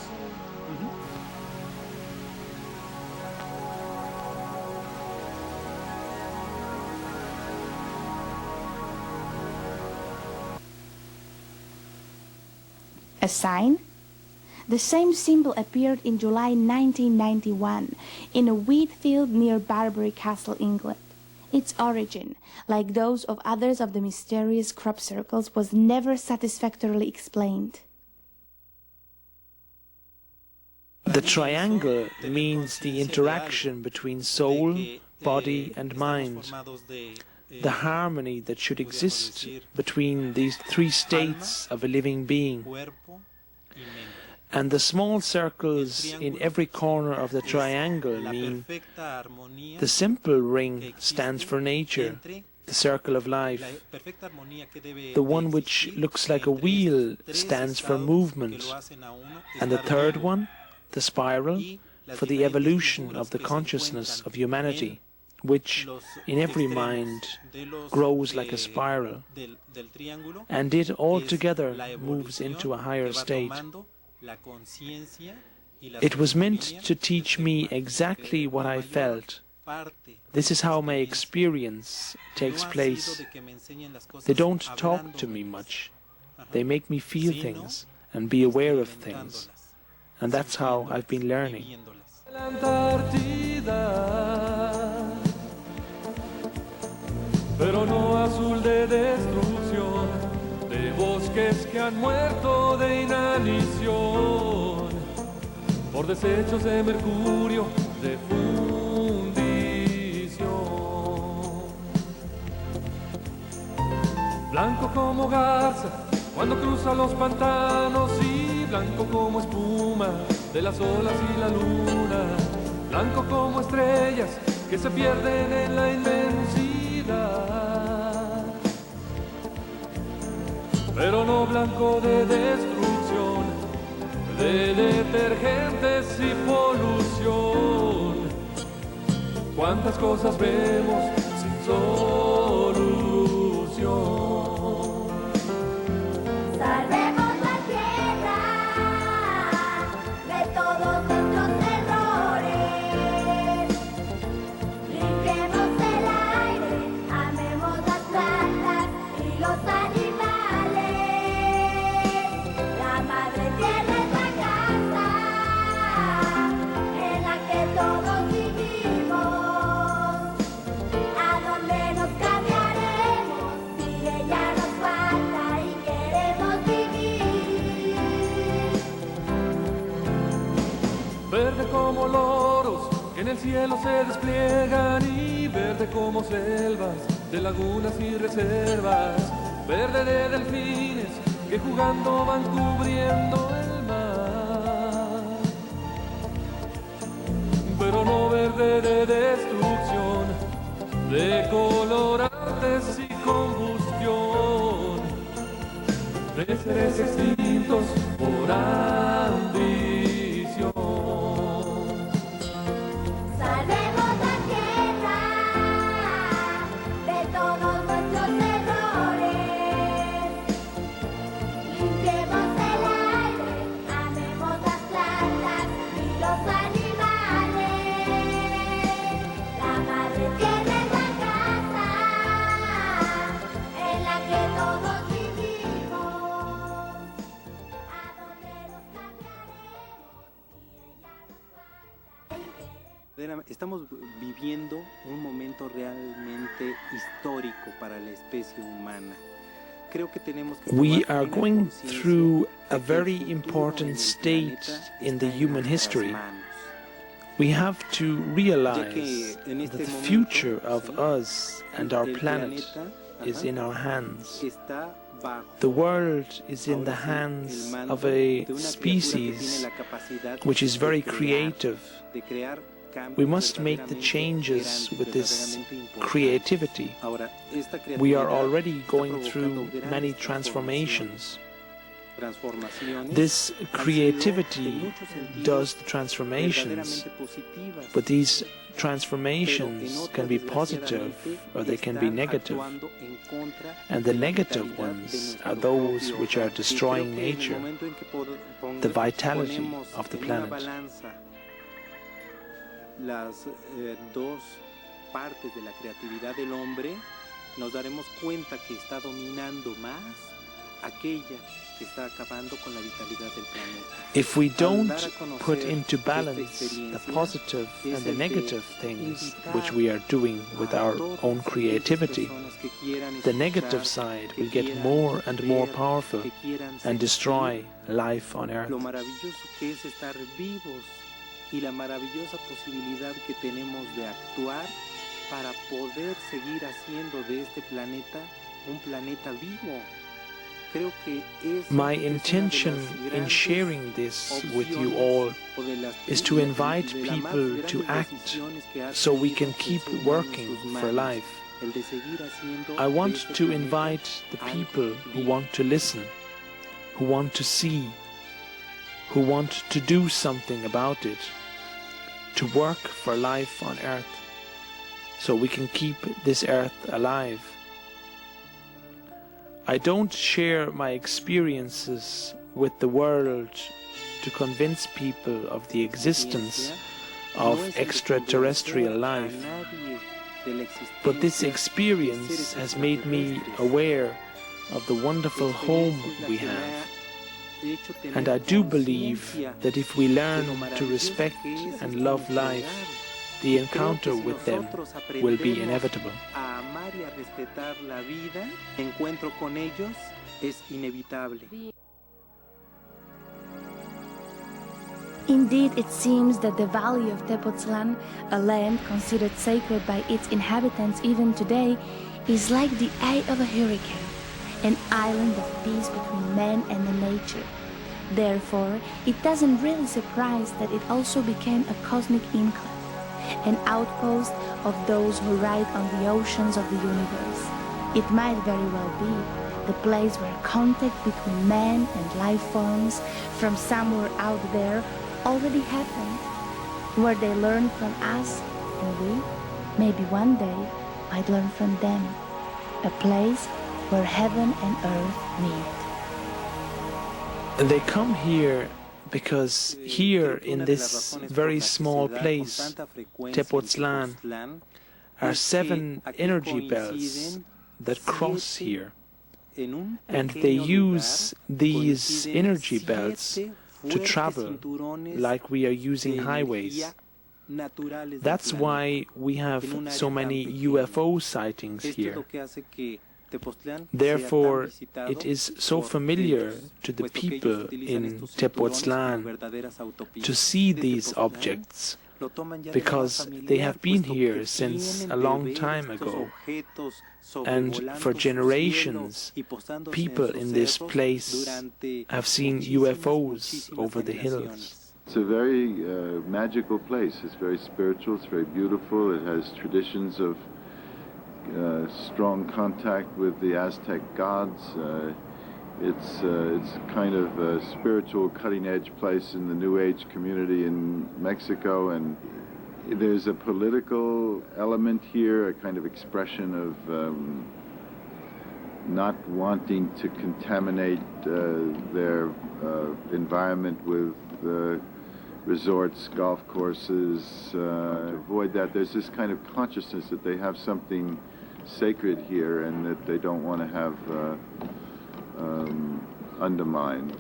A sign? The same symbol appeared in July 1991 in a wheat field near Barbury Castle, England. Its origin, like those of others of the mysterious crop circles, was never satisfactorily explained. The triangle means the interaction between soul, body and mind, the harmony that should exist between these three states of a living being. And the small circles in every corner of the triangle mean the simple ring stands for nature, the circle of life. The one which looks like a wheel stands for movement, and the third one, the spiral, for the evolution of the consciousness of humanity, which in every mind grows like a spiral, and it altogether moves into a higher state. It was meant to teach me exactly what I felt. This is how my experience takes place. They don't talk to me much. They make me feel things and be aware of things. And that's how I've been learning. Pero no azul de destrucción, de bosques que han muerto de inanición, por desechos de mercurio, de fundición. Blanco como garza cuando cruza los pantanos y blanco como espuma de las olas y la luna, blanco como estrellas que se pierden en la inmensidad. pero no blanco de destrucción, de detergentes y polución. Cuántas cosas vemos sin solución. Salvemos la tierra de todos nuestros errores. Limpiemos el aire, amemos las plantas y los animales. La madre tierra es la casa en la que todos vivimos. ¿A dónde nos cambiaremos si ella nos falta y queremos vivir? Verde como loros que en el cielo se despliegan y verde como selvas de lagunas y reservas, verde de delfines que jugando van cubriendo el mar, pero no verde de destrucción, de colorantes y combustión, de seres extintos por ambición. Salvemos la tierra de todos nuestros errores. Limpiemos el aire, amemos las plantas y los animales. La madre tierra es la casa en la que todos vivimos. ¿A dónde nos Estamos viviendo un momento realmente histórico para la especie humana. Creo que tenemos que We are going through a very important state in the human history. We have to realize that the future of us and our planet is in our hands. The world is in the hands of a species which is very creative. We must make the changes with this creativity. We are already going through many transformations. This creativity does the transformations, but these transformations can be positive or they can be negative. And the negative ones are those which are destroying nature, the vitality of the planet. Las dos partes de la creatividad del hombre, nos daremos cuenta que está dominando más aquella que está acabando con la vitalidad del planeta. If we don't put into balance the positive and the negative things which we are doing with our own creativity, the negative side will get more and more powerful and destroy life on Earth. Lo maravilloso que es estar vivos y la maravillosa posibilidad que tenemos de actuar para poder seguir haciendo de este planeta un planeta vivo. Creo que My intention in sharing this with you all is to invite people to act so we can keep working for life. I want to invite the people who want to listen, who want to see, who want to do something about it, to work for life on Earth, so we can keep this Earth alive. I don't share my experiences with the world to convince people of the existence of extraterrestrial life, but this experience has made me aware of the wonderful home we have. And I do believe that if we learn to respect and love life, the encounter with them will be inevitable. a amar y a respetar la vida, el encuentro con ellos es inevitable. Indeed, it seems that the valley of Tepoztlan, a land considered sacred by its inhabitants even today, is like the eye of a hurricane, an island of peace between man and the nature. Therefore, it doesn't really surprise that it also became a cosmic enclave, an outpost of those who ride on the oceans of the universe. It might very well be the place where contact between man and life forms from somewhere out there already happened, where they learn from us and we, maybe one day, might learn from them. A place where heaven and earth meet. They come here because here in this very small place, Tepoztlán, are 7 energy belts that cross here. And they use these energy belts to travel like we are using highways. That's why we have so many UFO sightings here. Therefore, it is so familiar to the people in Tepoztlán to see these objects, because they have been here since a long time ago, and for generations people in this place have seen UFOs over the hills. It's a very magical place. It's very spiritual, it's very beautiful. It has traditions of strong contact with the Aztec gods. It's kind of a spiritual cutting-edge place in the New Age community in Mexico, and there's a political element here, a kind of expression of not wanting to contaminate their environment with resorts, golf courses. To avoid that, there's this kind of consciousness that they have something sacred here and that they don't want to have undermined.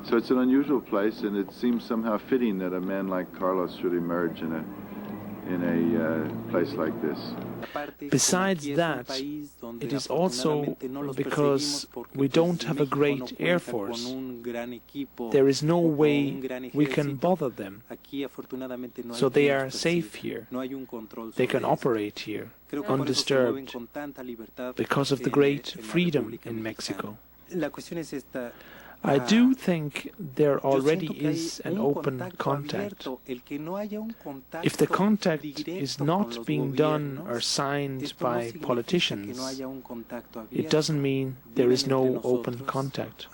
So it's an unusual place, and it seems somehow fitting that a man like Carlos should emerge in a place like this. Besides that, it is also because we don't have a great air force. There is no way we can bother them. So they are safe here. They can operate here, undisturbed, because of the great freedom in Mexico. I do think there already is an open contact. If the contact is not being done or signed by politicians, it doesn't mean there is no open contact.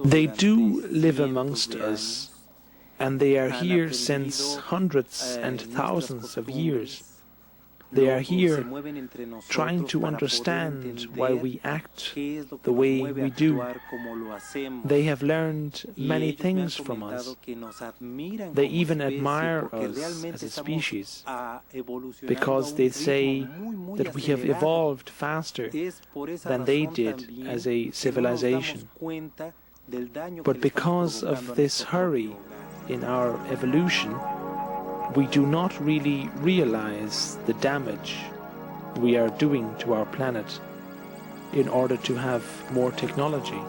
They do live amongst us, and they are here since hundreds and thousands of years. They are here trying to understand why we act the way we do. They have learned many things from us. They even admire us as a species, because they say that we have evolved faster than they did as a civilization. But because of this hurry in our evolution, we do not really realize the damage we are doing to our planet in order to have more technology.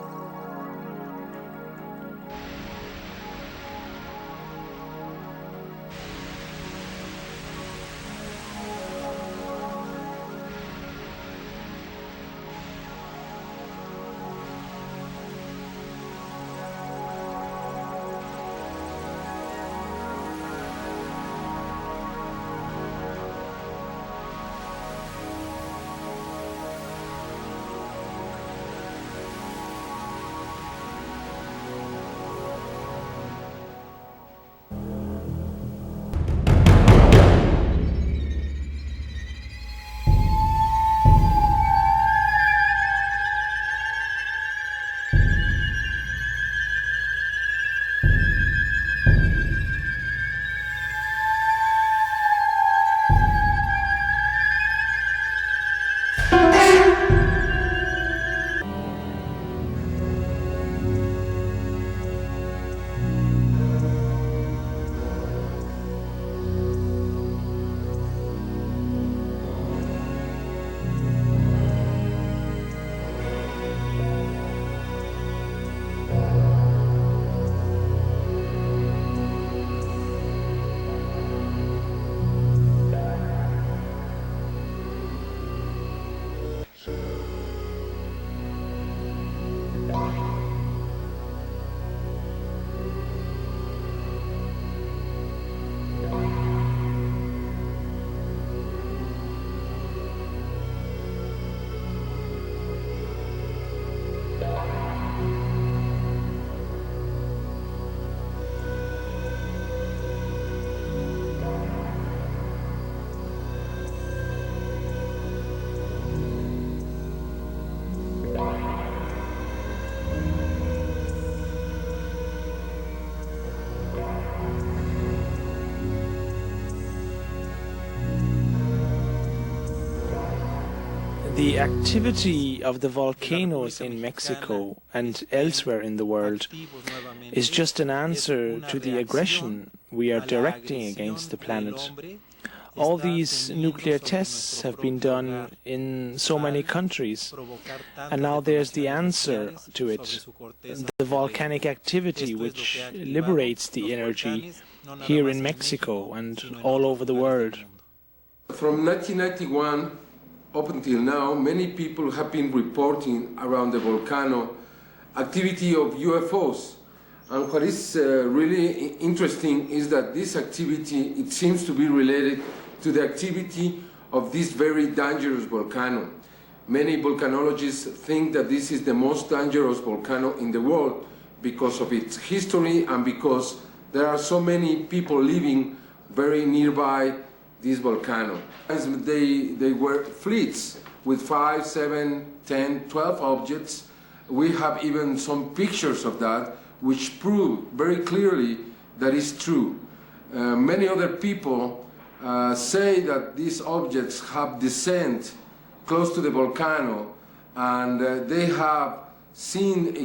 The activity of the volcanoes in Mexico and elsewhere in the world is just an answer to the aggression we are directing against the planet. All these nuclear tests have been done in so many countries, and now there's the answer to it, the volcanic activity which liberates the energy here in Mexico and all over the world. From 1991 up until now, many people have been reporting around the volcano activity of UFOs. And what is really interesting is that this activity, it seems to be related to the activity of this very dangerous volcano. Many volcanologists think that this is the most dangerous volcano in the world because of its history and because there are so many people living very nearby this volcano. They were fleets with 5, 7, 10, 12 objects. We have even some pictures of that which prove very clearly that is true. Many other people say that these objects have descent close to the volcano and they have seen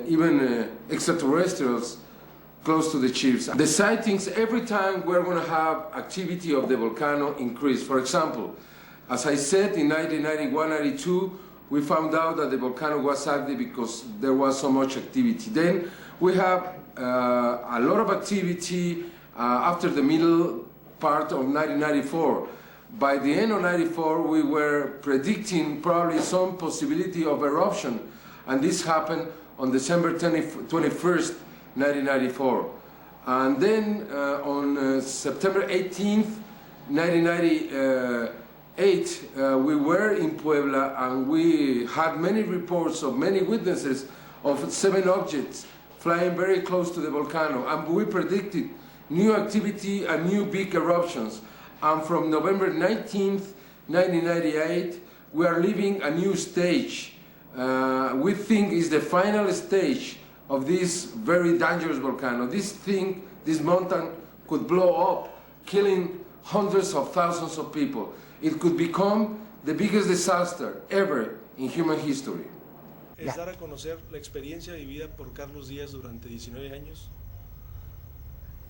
even extraterrestrials close to the chiefs. The sightings, every time we're going to have activity of the volcano increase. For example, as I said, in 1991-92, we found out that the volcano was active because there was so much activity. Then we have a lot of activity after the middle part of 1994. By the end of 94, we were predicting probably some possibility of eruption, and this happened on December 21st, 1994. And then on September 18th, 1998, we were in Puebla and we had many reports of many witnesses of 7 objects flying very close to the volcano, and we predicted new activity and new big eruptions. And from November 19th, 1998, we are living a new stage. We think is the final stage of this very dangerous volcano. This thing, this mountain could blow up, killing hundreds of thousands of people. It could become the biggest disaster ever in human history. Es dar a conocer la experiencia vivida por Carlos Díaz durante 19 años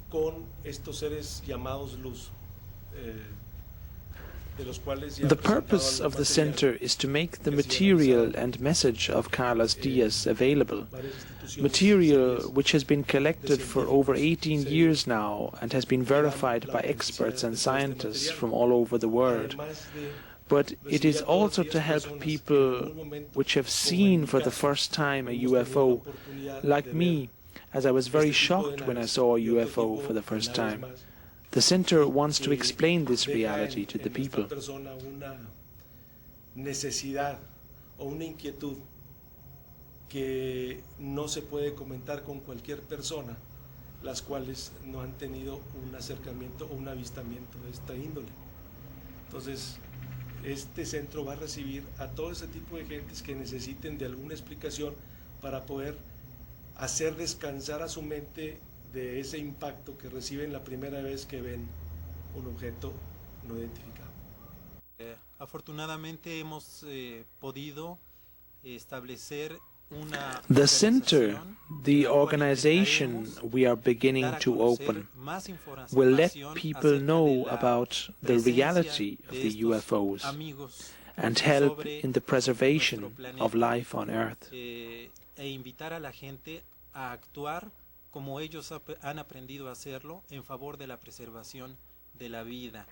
con estos seres llamados luz. The purpose of the center is to make the material and message of Carlos Díaz available, material which has been collected for over 18 years now and has been verified by experts and scientists from all over the world. But it is also to help people which have seen for the first time a UFO, like me, as I was very shocked when I saw a UFO for the first time. The center wants to explain this reality to the people. Una necesidad o una inquietud que no se puede comentar con cualquier persona, las cuales no han tenido un acercamiento o un avistamiento de esta índole. Entonces, este centro va a recibir a todo ese tipo de gentes que necesiten de alguna explicación para poder hacer descansar a su mente de ese impacto que reciben la primera vez que ven un objeto no identificado. Afortunadamente hemos podido establecer una The center, the organization we are beginning to open, will let people know about the reality of the UFOs and help in the preservation of life on Earth. E invitar a la gente a actuar como ellos han aprendido a hacerlo en favor de la preservación de la vida.